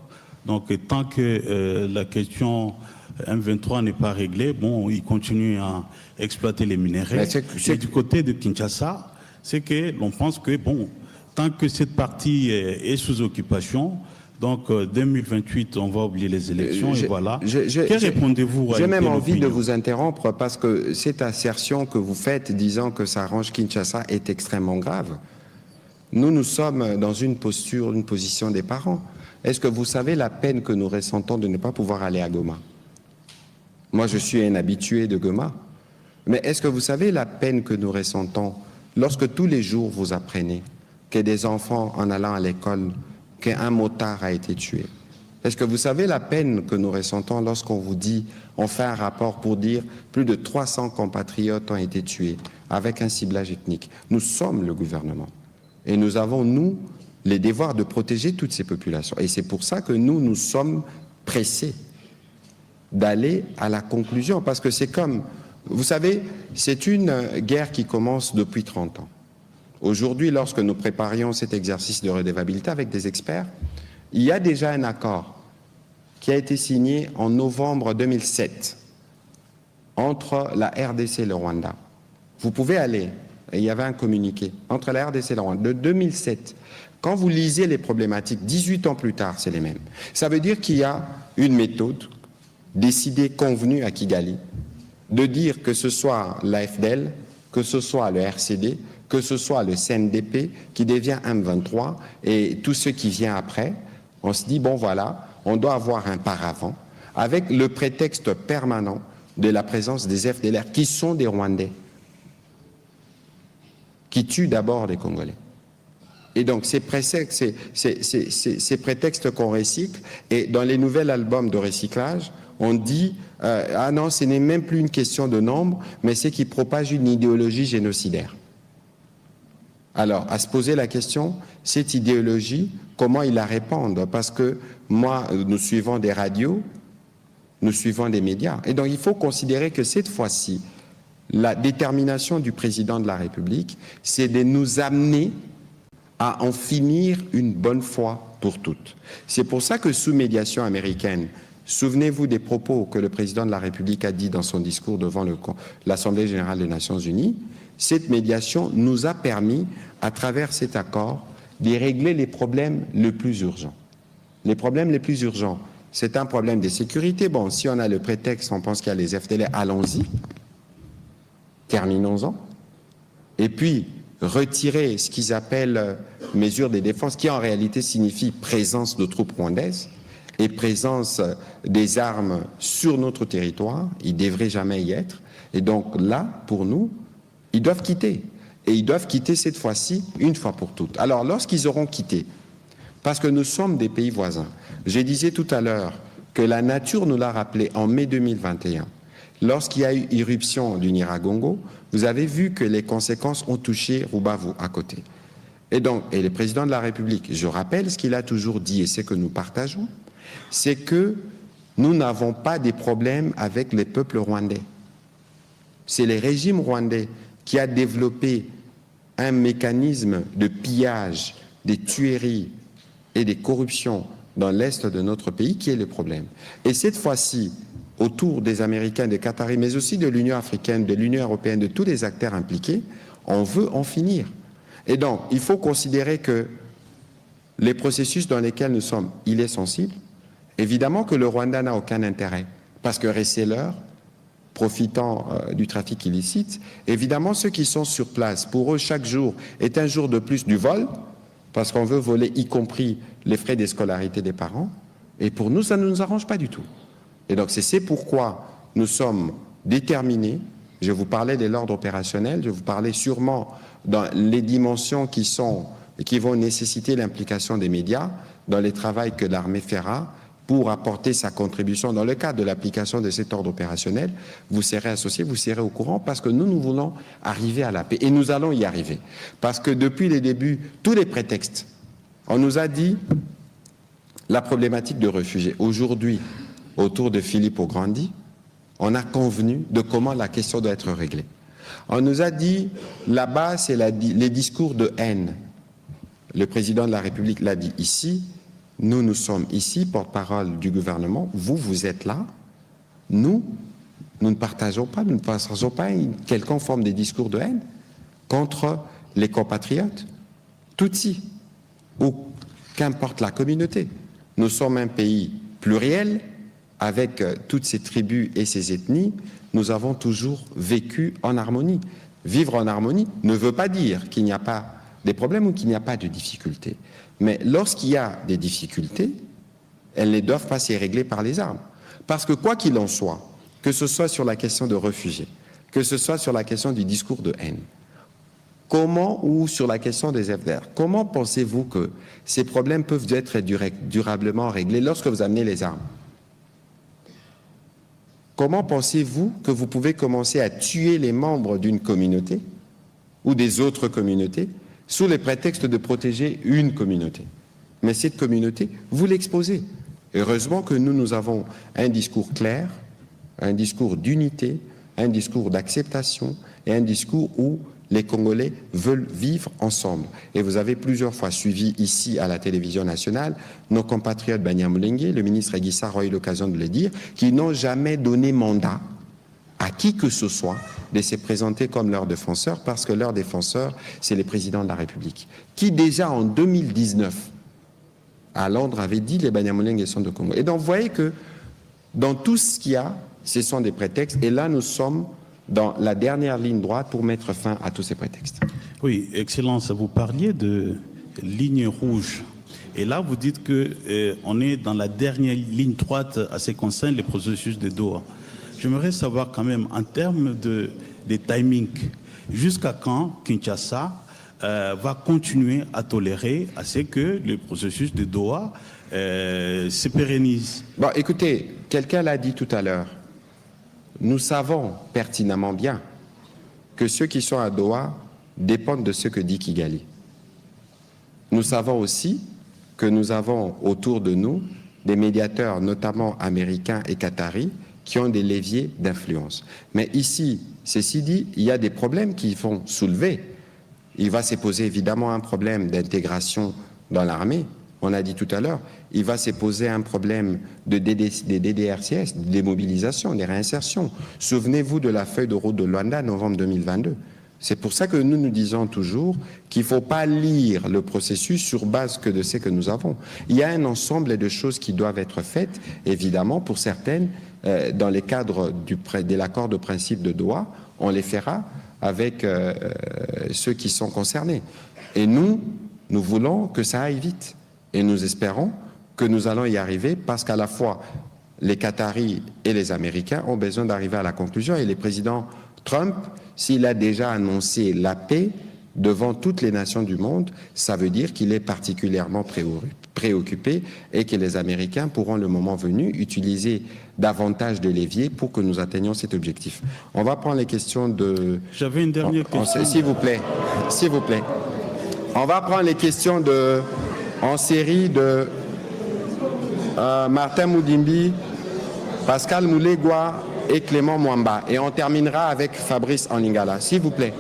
Donc tant que la question M23 n'est pas réglée, bon, il continue à exploiter les minéraux. Et du côté de Kinshasa, c'est que l'on pense que, bon, tant que cette partie est sous occupation, donc 2028, on va oublier les élections et voilà. Que répondez-vous à J'ai même envie de vous interrompre parce que cette assertion que vous faites disant que ça arrange Kinshasa est extrêmement grave. Nous sommes dans une position des parents. Est-ce que vous savez la peine que nous ressentons de ne pas pouvoir aller à Goma? Moi, je suis un habitué de Goma. Mais est-ce que vous savez la peine que nous ressentons lorsque tous les jours vous apprenez que des enfants, en allant à l'école, qu'un motard a été tué? Est-ce que vous savez la peine que nous ressentons lorsqu'on vous dit, on fait un rapport pour dire plus de 300 compatriotes ont été tués avec un ciblage ethnique? Nous sommes le gouvernement et nous avons, nous, les devoirs de protéger toutes ces populations. Et c'est pour ça que nous sommes pressés d'aller à la conclusion, parce que c'est comme, vous savez, c'est une guerre qui commence depuis 30 ans. Aujourd'hui, lorsque nous préparions cet exercice de redevabilité avec des experts, il y a déjà un accord qui a été signé en novembre 2007 entre la RDC et le Rwanda. Vous pouvez aller, et il y avait un communiqué entre la RDC et le Rwanda de 2007. Quand vous lisez les problématiques, 18 ans plus tard, c'est les mêmes. Ça veut dire qu'il y a une méthode décidée, convenue à Kigali, de dire que ce soit l'AFDL, que ce soit le RCD, que ce soit le CNDP qui devient M23 et tout ce qui vient après, on se dit, bon voilà, on doit avoir un paravent avec le prétexte permanent de la présence des FDLR qui sont des Rwandais, qui tuent d'abord les Congolais. Et donc ces prétextes qu'on recycle, et dans les nouveaux albums de recyclage, on dit ah non, ce n'est même plus une question de nombre, mais c'est qui propage une idéologie génocidaire. Alors, à se poser la question, cette idéologie, comment ils la répandent? Parce que moi, nous suivons des radios, nous suivons des médias. Et donc, il faut considérer que cette fois-ci, la détermination du président de la République, c'est de nous amener à en finir une bonne fois pour toutes. C'est pour ça que sous médiation américaine, souvenez-vous des propos que le président de la République a dit dans son discours devant l'Assemblée générale des Nations unies. Cette médiation nous a permis, à travers cet accord, de régler les problèmes les plus urgents. Les problèmes les plus urgents, c'est un problème de sécurité. Bon, si on a le prétexte, on pense qu'il y a les FDLR, allons-y, terminons-en. Et puis, retirer ce qu'ils appellent mesures de défense, qui en réalité signifie présence de troupes rwandaises, et présence des armes sur notre territoire. Ils ne devraient jamais y être. Et donc là, pour nous, ils doivent quitter. Et ils doivent quitter cette fois-ci, une fois pour toutes. Alors, lorsqu'ils auront quitté, parce que nous sommes des pays voisins, je disais tout à l'heure que la nature nous l'a rappelé en mai 2021. Lorsqu'il y a eu irruption du Nyiragongo, vous avez vu que les conséquences ont touché Rubavu à côté. Et donc, et le président de la République, je rappelle ce qu'il a toujours dit, et c'est que nous partageons, c'est que nous n'avons pas des problèmes avec les peuples rwandais. C'est le régime rwandais qui a développé un mécanisme de pillage, des tueries et des corruptions dans l'est de notre pays qui est le problème. Et cette fois-ci, autour des Américains, des Qataris, mais aussi de l'Union africaine, de l'Union européenne, de tous les acteurs impliqués, on veut en finir. Et donc, il faut considérer que les processus dans lesquels nous sommes, il est sensible. Évidemment que le Rwanda n'a aucun intérêt, parce que reseller, profitant du trafic illicite, évidemment ceux qui sont sur place, pour eux chaque jour est un jour de plus du vol, parce qu'on veut voler y compris les frais de scolarité des parents, et pour nous ça ne nous arrange pas du tout. Et donc c'est pourquoi nous sommes déterminés. Je vous parlais de l'ordre opérationnel, je vous parlais sûrement dans les dimensions qui vont nécessiter l'implication des médias, dans les travaux que l'armée fera, pour apporter sa contribution dans le cadre de l'application de cet ordre opérationnel. Vous serez associés, vous serez au courant, parce que nous voulons arriver à la paix. Et nous allons y arriver. Parce que depuis les débuts, tous les prétextes, on nous a dit la problématique de réfugiés. Aujourd'hui, autour de Philippe Grandi, on a convenu de comment la question doit être réglée. On nous a dit, là-bas, c'est les discours de haine. Le président de la République l'a dit ici. Nous sommes ici, porte-parole du gouvernement, vous êtes là, nous ne partageons pas, une quelconque forme de discours de haine contre les compatriotes, Tutsis, ou qu'importe la communauté. Nous sommes un pays pluriel, avec toutes ces tribus et ces ethnies, nous avons toujours vécu en harmonie. Vivre en harmonie ne veut pas dire qu'il n'y a pas des problèmes ou qu'il n'y a pas de difficultés. Mais lorsqu'il y a des difficultés, elles ne doivent pas se régler par les armes. Parce que quoi qu'il en soit, que ce soit sur la question de réfugiés, que ce soit sur la question du discours de haine, ou sur la question des FDR, comment pensez-vous que ces problèmes peuvent être durablement réglés lorsque vous amenez les armes? Comment pensez-vous que vous pouvez commencer à tuer les membres d'une communauté ou des autres communautés sous le prétexte de protéger une communauté? Mais cette communauté, vous l'exposez. Heureusement que nous avons un discours clair, un discours d'unité, un discours d'acceptation et un discours où les Congolais veulent vivre ensemble. Et vous avez plusieurs fois suivi ici à la télévision nationale nos compatriotes Banyamulenge, le ministre Aguissar a eu l'occasion de le dire, qui n'ont jamais donné mandat à qui que ce soit de se présenter comme leur défenseur, parce que leur défenseur, c'est le président de la République, qui déjà en 2019, à Londres, avait dit les Banyamulenge sont de Congo. Et donc vous voyez que dans tout ce qu'il y a, ce sont des prétextes, et là nous sommes dans la dernière ligne droite pour mettre fin à tous ces prétextes. Oui, Excellence, vous parliez de ligne rouge. Et là, vous dites qu'on est dans la dernière ligne droite à ce qui concerne les processus de Doha. J'aimerais savoir quand même, en termes de timing, jusqu'à quand Kinshasa va continuer à tolérer à ce que le processus de Doha se pérennise? Bon, écoutez, quelqu'un l'a dit tout à l'heure. Nous savons pertinemment bien que ceux qui sont à Doha dépendent de ce que dit Kigali. Nous savons aussi que nous avons autour de nous des médiateurs, notamment américains et qataris, qui ont des leviers d'influence. Mais ici, ceci dit, il y a des problèmes qui vont soulever. Il va se poser évidemment un problème d'intégration dans l'armée. On a dit tout à l'heure, il va se poser un problème de DDRCS, de démobilisation, des réinsertions. Souvenez-vous de la feuille de route de Luanda, novembre 2022. C'est pour ça que nous disons toujours qu'il ne faut pas lire le processus sur base que de ce que nous avons. Il y a un ensemble de choses qui doivent être faites, évidemment, pour certaines, dans les cadres de l'accord de principe de Doha, on les fera avec ceux qui sont concernés. Et nous voulons que ça aille vite. Et nous espérons que nous allons y arriver parce qu'à la fois les Qataris et les Américains ont besoin d'arriver à la conclusion et le président Trump, s'il a déjà annoncé la paix devant toutes les nations du monde, ça veut dire qu'il est particulièrement préoccupé et que les Américains pourront, le moment venu, utiliser davantage de leviers pour que nous atteignions cet objectif. On va prendre les questions de... J'avais une dernière question. S'il vous plaît, s'il vous plaît. On va prendre les questions en série de Martin Moudimbi, Pascal Moulegua et Clément Mwamba. Et on terminera avec Fabrice Anlingala. S'il vous plaît.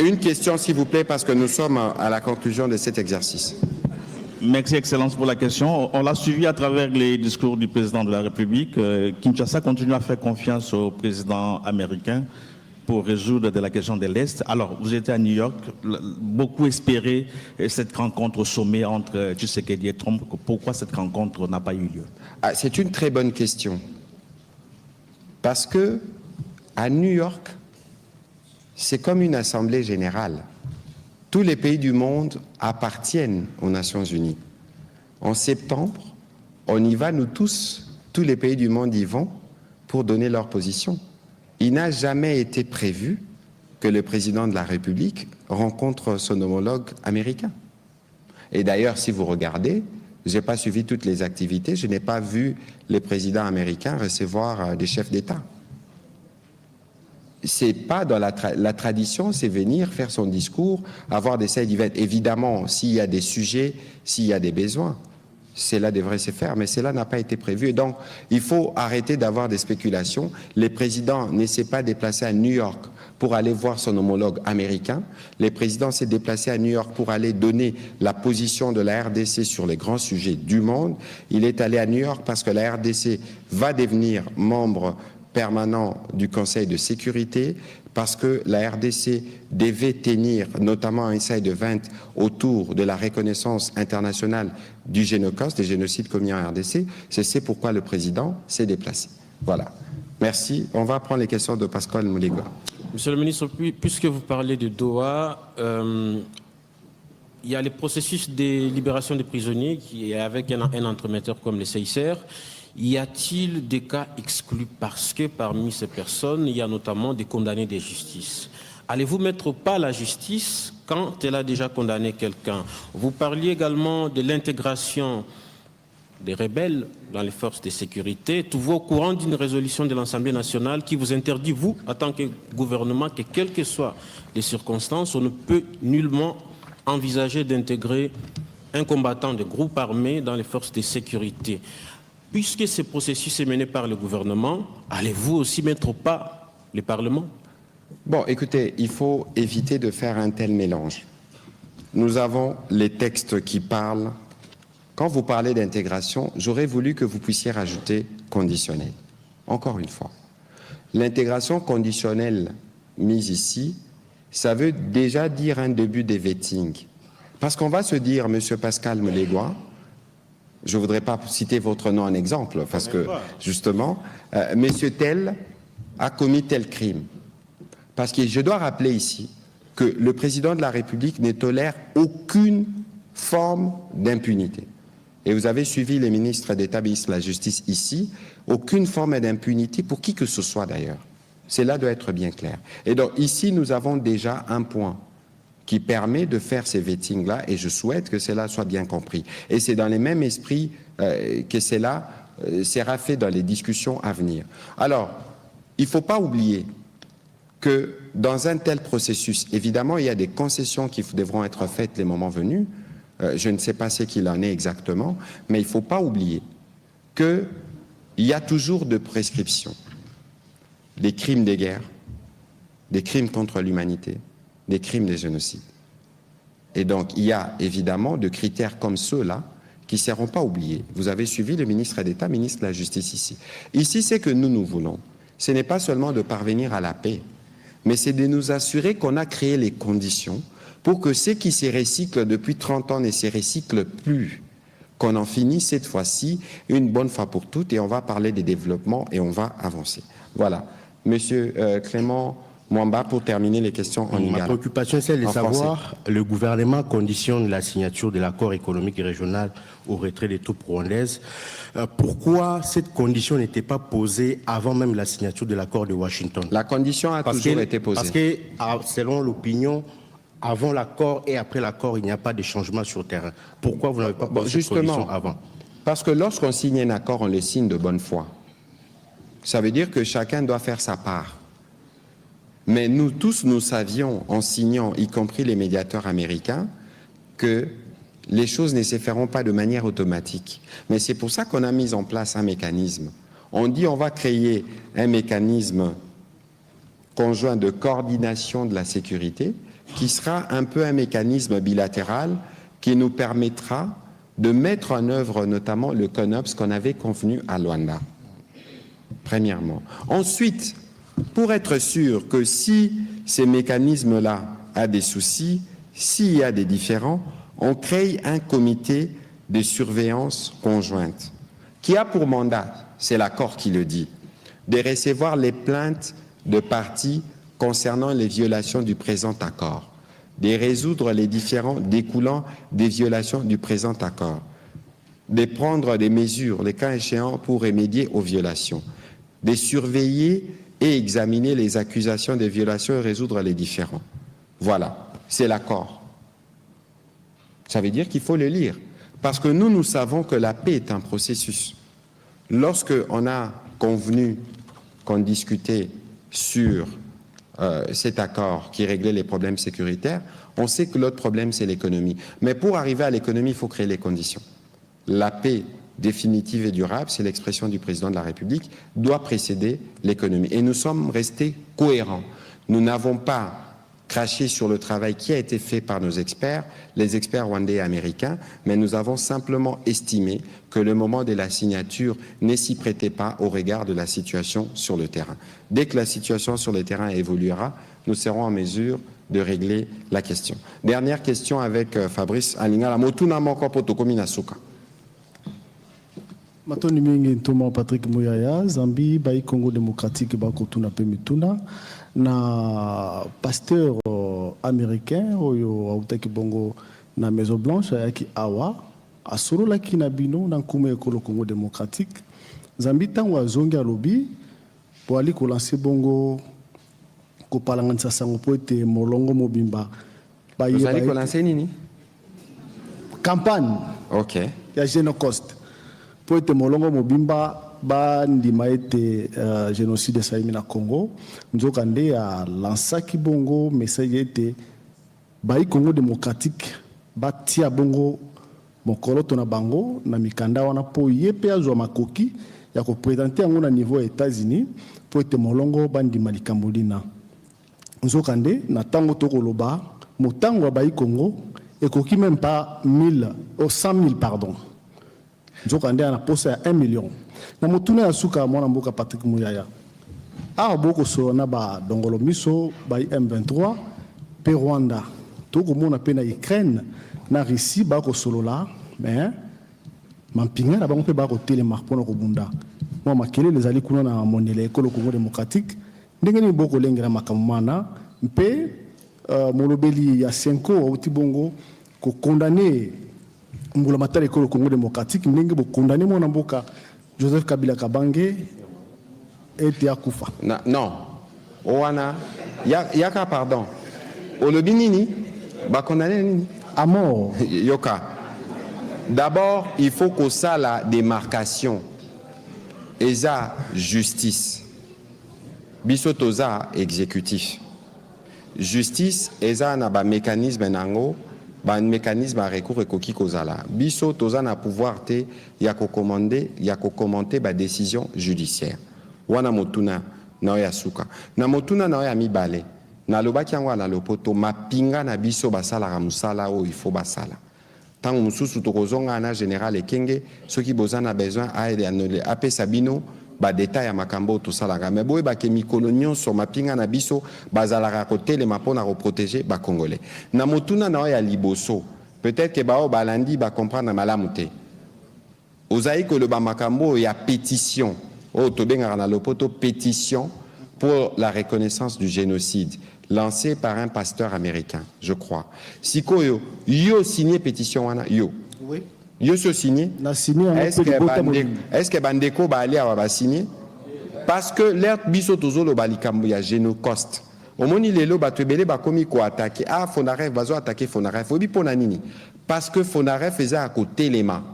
Une question, s'il vous plaît, parce que nous sommes à la conclusion de cet exercice. Merci, Excellence, pour la question. On l'a suivi à travers les discours du président de la République. Kinshasa continue à faire confiance au président américain pour résoudre de la question de l'Est. Alors, vous étiez à New York, beaucoup espéraient cette rencontre au sommet entre Tshisekedi et Trump. Pourquoi cette rencontre n'a pas eu lieu? C'est une très bonne question. Parce que à New York, c'est comme une assemblée générale. Tous les pays du monde appartiennent aux Nations Unies. En septembre, on y va, nous tous les pays du monde y vont pour donner leur position. Il n'a jamais été prévu que le président de la République rencontre son homologue américain. Et d'ailleurs, si vous regardez, je n'ai pas suivi toutes les activités, je n'ai pas vu les présidents américains recevoir des chefs d'État. C'est pas dans la tradition, c'est venir faire son discours, avoir des side events. Évidemment, s'il y a des sujets, s'il y a des besoins, cela devrait se faire, mais cela n'a pas été prévu. Et donc, il faut arrêter d'avoir des spéculations. Le président ne s'est pas déplacé à New York pour aller voir son homologue américain. Le président s'est déplacé à New York pour aller donner la position de la RDC sur les grands sujets du monde. Il est allé à New York parce que la RDC va devenir membre permanent du Conseil de sécurité, parce que la RDC devait tenir notamment un side event autour de la reconnaissance internationale du génocide, des génocides commis en RDC. C'est pourquoi le président s'est déplacé. Voilà. Merci. On va prendre les questions de Pascal Moulegua. Monsieur le ministre, puisque vous parlez de Doha, il y a le processus de libération des prisonniers qui est avec un entremetteur comme le CICR. Y a-t-il des cas exclus parce que parmi ces personnes, il y a notamment des condamnés de justice? Allez-vous mettre pas la justice quand elle a déjà condamné quelqu'un? Vous parliez également de l'intégration des rebelles dans les forces de sécurité. Êtes-vous au courant d'une résolution de l'Assemblée nationale qui vous interdit, vous, en tant que gouvernement, que quelles que soient les circonstances, on ne peut nullement envisager d'intégrer un combattant de groupe armé dans les forces de sécurité? Puisque ce processus est mené par le gouvernement, allez-vous aussi mettre au pas le Parlement? Bon, écoutez, il faut éviter de faire un tel mélange. Nous avons les textes qui parlent. Quand vous parlez d'intégration, j'aurais voulu que vous puissiez rajouter conditionnel. Encore une fois, l'intégration conditionnelle mise ici, ça veut déjà dire un début de vetting. Parce qu'on va se dire, Monsieur Pascal Moulegua, je ne voudrais pas citer votre nom en exemple, parce que, justement, Monsieur tel a commis tel crime. Parce que je dois rappeler ici que le président de la République ne tolère aucune forme d'impunité. Et vous avez suivi les ministres d'État, ministres de la Justice ici, aucune forme d'impunité pour qui que ce soit d'ailleurs. Cela doit être bien clair. Et donc ici, nous avons déjà un point qui permet de faire ces vettings-là, et je souhaite que cela soit bien compris. Et c'est dans le même esprit que cela sera fait dans les discussions à venir. Alors, il ne faut pas oublier que dans un tel processus, évidemment, il y a des concessions qui devront être faites les moments venus. Je ne sais pas ce qu'il en est exactement, mais il ne faut pas oublier qu'il y a toujours de prescriptions. Des crimes de guerre, des crimes contre l'humanité, des crimes de génocide. Et donc, il y a évidemment de critères comme ceux-là qui ne seront pas oubliés. Vous avez suivi le ministre d'État, ministre de la Justice ici. Ici, c'est que nous voulons. Ce n'est pas seulement de parvenir à la paix, mais c'est de nous assurer qu'on a créé les conditions pour que ceux qui se recyclent depuis 30 ans ne se recyclent plus. Qu'on en finisse cette fois-ci une bonne fois pour toutes, et on va parler des développements et on va avancer. Voilà. Monsieur Clément Mwamba pour terminer les questions en Ma lingala. préoccupation, c'est de En savoir, le gouvernement conditionne la signature de l'accord économique et régional au retrait des troupes rwandaises. Pourquoi cette condition n'était pas posée avant même la signature de l'accord de Washington? La condition a toujours été posée. Parce que, selon l'opinion, avant l'accord et après l'accord, il n'y a pas de changement sur le terrain. Pourquoi vous n'avez pas posé cette condition avant? Parce que lorsqu'on signe un accord, on le signe de bonne foi. Ça veut dire que chacun doit faire sa part. Mais nous tous, nous savions, en signant, y compris les médiateurs américains, que les choses ne se feront pas de manière automatique. Mais c'est pour ça qu'on a mis en place un mécanisme. On dit on va créer un mécanisme conjoint de coordination de la sécurité qui sera un peu un mécanisme bilatéral qui nous permettra de mettre en œuvre notamment le CONOPS qu'on avait convenu à Luanda. Premièrement. Ensuite, pour être sûr que si ces mécanismes-là ont des soucis, s'il y a des différends, on crée un comité de surveillance conjointe qui a pour mandat, c'est l'accord qui le dit, de recevoir les plaintes de parties concernant les violations du présent accord, de résoudre les différends découlant des violations du présent accord, de prendre des mesures, les cas échéants, pour remédier aux violations, de surveiller et examiner les accusations de violations et résoudre les différends. Voilà, c'est l'accord. Ça veut dire qu'il faut le lire. Parce que nous savons que la paix est un processus. Lorsqu'on a convenu qu'on discutait sur cet accord qui réglait les problèmes sécuritaires, on sait que l'autre problème, c'est l'économie. Mais pour arriver à l'économie, il faut créer les conditions. La paix définitive et durable, c'est l'expression du président de la République, doit précéder l'économie. Et nous sommes restés cohérents. Nous n'avons pas craché sur le travail qui a été fait par nos experts, les experts rwandais et américains, mais nous avons simplement estimé que le moment de la signature ne s'y prêtait pas au regard de la situation sur le terrain. Dès que la situation sur le terrain évoluera, nous serons en mesure de régler la question. Dernière question avec Fabrice Alingala. Motuna moko potokomi na suka. Matoni mingi ntoma Patrick Muyaya, Zambi, Bayi Congo démocratique, Bakotuna Pemituna, na pasteur américain, oyo autaki bongo na Maison Blanche, ayaki awa, asoro laki na bino, na nkume ekolo Congo démocratique, Zambi tango azongi alobi, po ali ko lancer bongo, ko palanganisa sango po ete molongo mobimba. Vous allez ko lancer nini? Campagne. Ok. Ya Génocoste. Po ete molongo mobimba ba ndima ete génocide esalemi na Congo, nzoka nde ya lansaki bongo message ete bayi Congo démocratique batia bongo mokolo to na bango na mikanda wana po ye pe azwa makoki ya ko présenter yango na niveau ya États-Unis po ete molongo bandima likambo lina. Nzoka nde na tango to koloba motango ya bayi Congo ekoki même pas 100 000 pardon. Nzokande ana posa ya 1 million. Na motuna ya suka mwana mboka Patrick Muyaya. A boko sona ba dongolo miso ba M23 pe Rwanda. Toko mona pe na Ukraine na Russie ba ko solola mais mampinga na bango pe ba ko telema pona ko bunda. Moi makele les ali kuna na monele ekolo Congo démocratique ndenge ni boko lengera makamana mpe molobeli ya 5 ans auti bongo ko condamner Mbula matari ekolo Congo démocratique ndenge bo condamné mona mboka Joseph Kabila Kabange ete akufa. Non. Owana yaka pardon. Olobi nini? Ba condamné nini? À mort. Yoka. D'abord, il faut que ça la démarcation. Eza justice. Biso toza exécutif. Justice eza na ba mécanisme nango. Un mécanisme à recours et koki kozala. Biso toza na pouvoir te ya ko commenter ba décision judiciaire. Wana motuna na ya suka. Na motuna na ya mibale. Na lobaki yango na lopoto mapinga na biso basala ka musala o il faut basala. Tango mususu tokozonga na général Ekenge soki bozana besoin a de apesa bino ba détail ya makambo to salaka mais boye ba ke mikolonio sur mapinga na biso bazalaka côté les mapona pour protéger ba congolais na motuna na ya liboso peut-être que ba balandi ba comprendre malamu te ozayi ko le ba makambo ya pétition o to benga na lopoto pétition pour la reconnaissance du génocide lancé par un pasteur américain, je crois. Sikoyo, yo signé pétition wana, yo. Oui. Yo so signé. Est-ce que Bandeko va aller à signer? Parce que l'air biso tozo lo balikambo ya génocoste. Au moni lelo batwebele ba komi ko attaquer. Ah Fonaref bazo attaquer Fonaref. Obi pona nini? Parce que Fonaref faisait à côté les mains.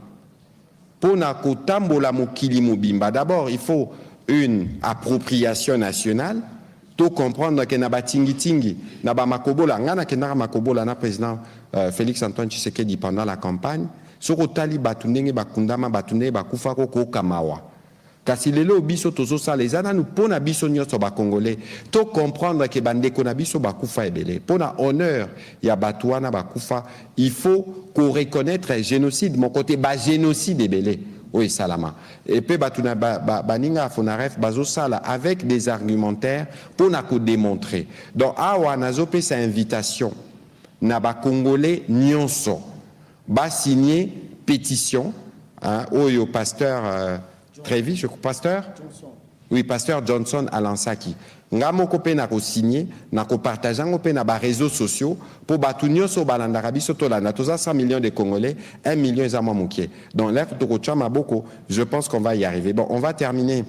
Pona ko tambola mokili mobimba. D'abord, il faut une appropriation nationale. Tout comprendre que na batingi tingi na ba makobola ngana ke na makobola na président Félix Antoine Tshisekedi pendant la campagne. Soko tali batunenge bakundama batunenge bakufa ko kamawa. Kasi lelo biso tozo sala ezana nous pona biso nyonso ba congolais to comprendre que bandeko na biso bakufa ebele pona honneur ya batuana bakufa il faut qu'on reconnaître génocide mon côté ba génocide ebele oui salama et puis batuna baninga Fonaref bazo sala avec des argumentaires pona ko démontrer donc awa nazo pe sa invitation na ba congolais nyonso ba signer pétition hein oyo pasteur Trévis, je crois, pasteur Johnson. Oui, pasteur Johnson Alansaki. Ngamo kopé na ko signé, na ko partager ngopé na ba réseaux sociaux pour batunyo so balanda rabiso to la natoza 100 millions de Congolais, 1 million ezama moké. Donc là to ko chama boko, je pense qu'on va y arriver. Bon, on va terminer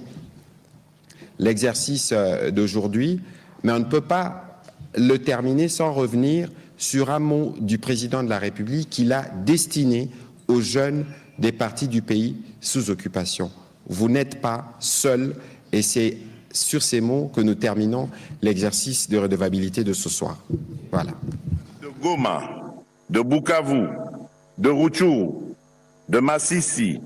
l'exercice d'aujourd'hui, mais on ne peut pas le terminer sans revenir sur un mot du président de la République qu'il a destiné aux jeunes des parties du pays sous occupation. Vous n'êtes pas seul et c'est sur ces mots que nous terminons l'exercice de redevabilité de ce soir. Voilà. De Goma, de Bukavu, de Rutshuru, de Massissi,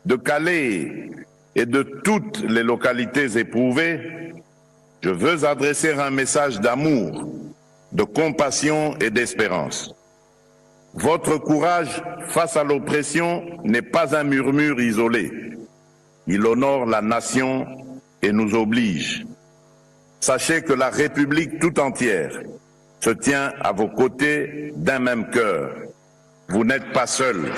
de Calais et de toutes les localités éprouvées, je veux adresser un message d'amour, de compassion et d'espérance. Votre courage face à l'oppression n'est pas un murmure isolé. Il honore la nation et nous oblige. Sachez que la République tout entière se tient à vos côtés d'un même cœur. Vous n'êtes pas seuls.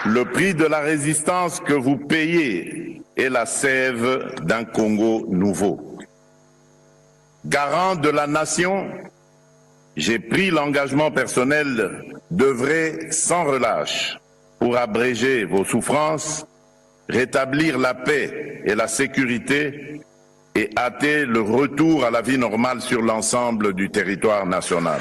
Le prix de la résistance que vous payez est la sève d'un Congo nouveau. Garant de la nation, j'ai pris l'engagement personnel d'œuvrer sans relâche pour abréger vos souffrances, rétablir la paix et la sécurité et hâter le retour à la vie normale sur l'ensemble du territoire national.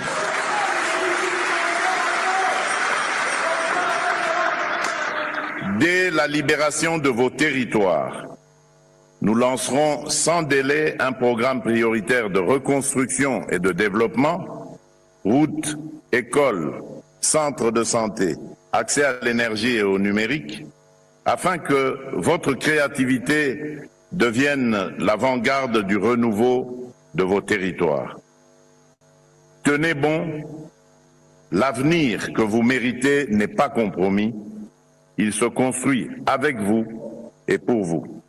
Dès la libération de vos territoires, nous lancerons sans délai un programme prioritaire de reconstruction et de développement, routes, écoles, centres de santé, accès à l'énergie et au numérique, afin que votre créativité devienne l'avant-garde du renouveau de vos territoires. Tenez bon, l'avenir que vous méritez n'est pas compromis, il se construit avec vous et pour vous.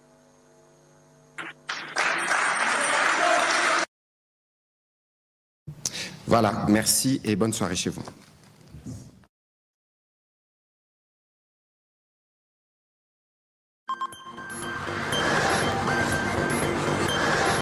Voilà, merci et bonne soirée chez vous.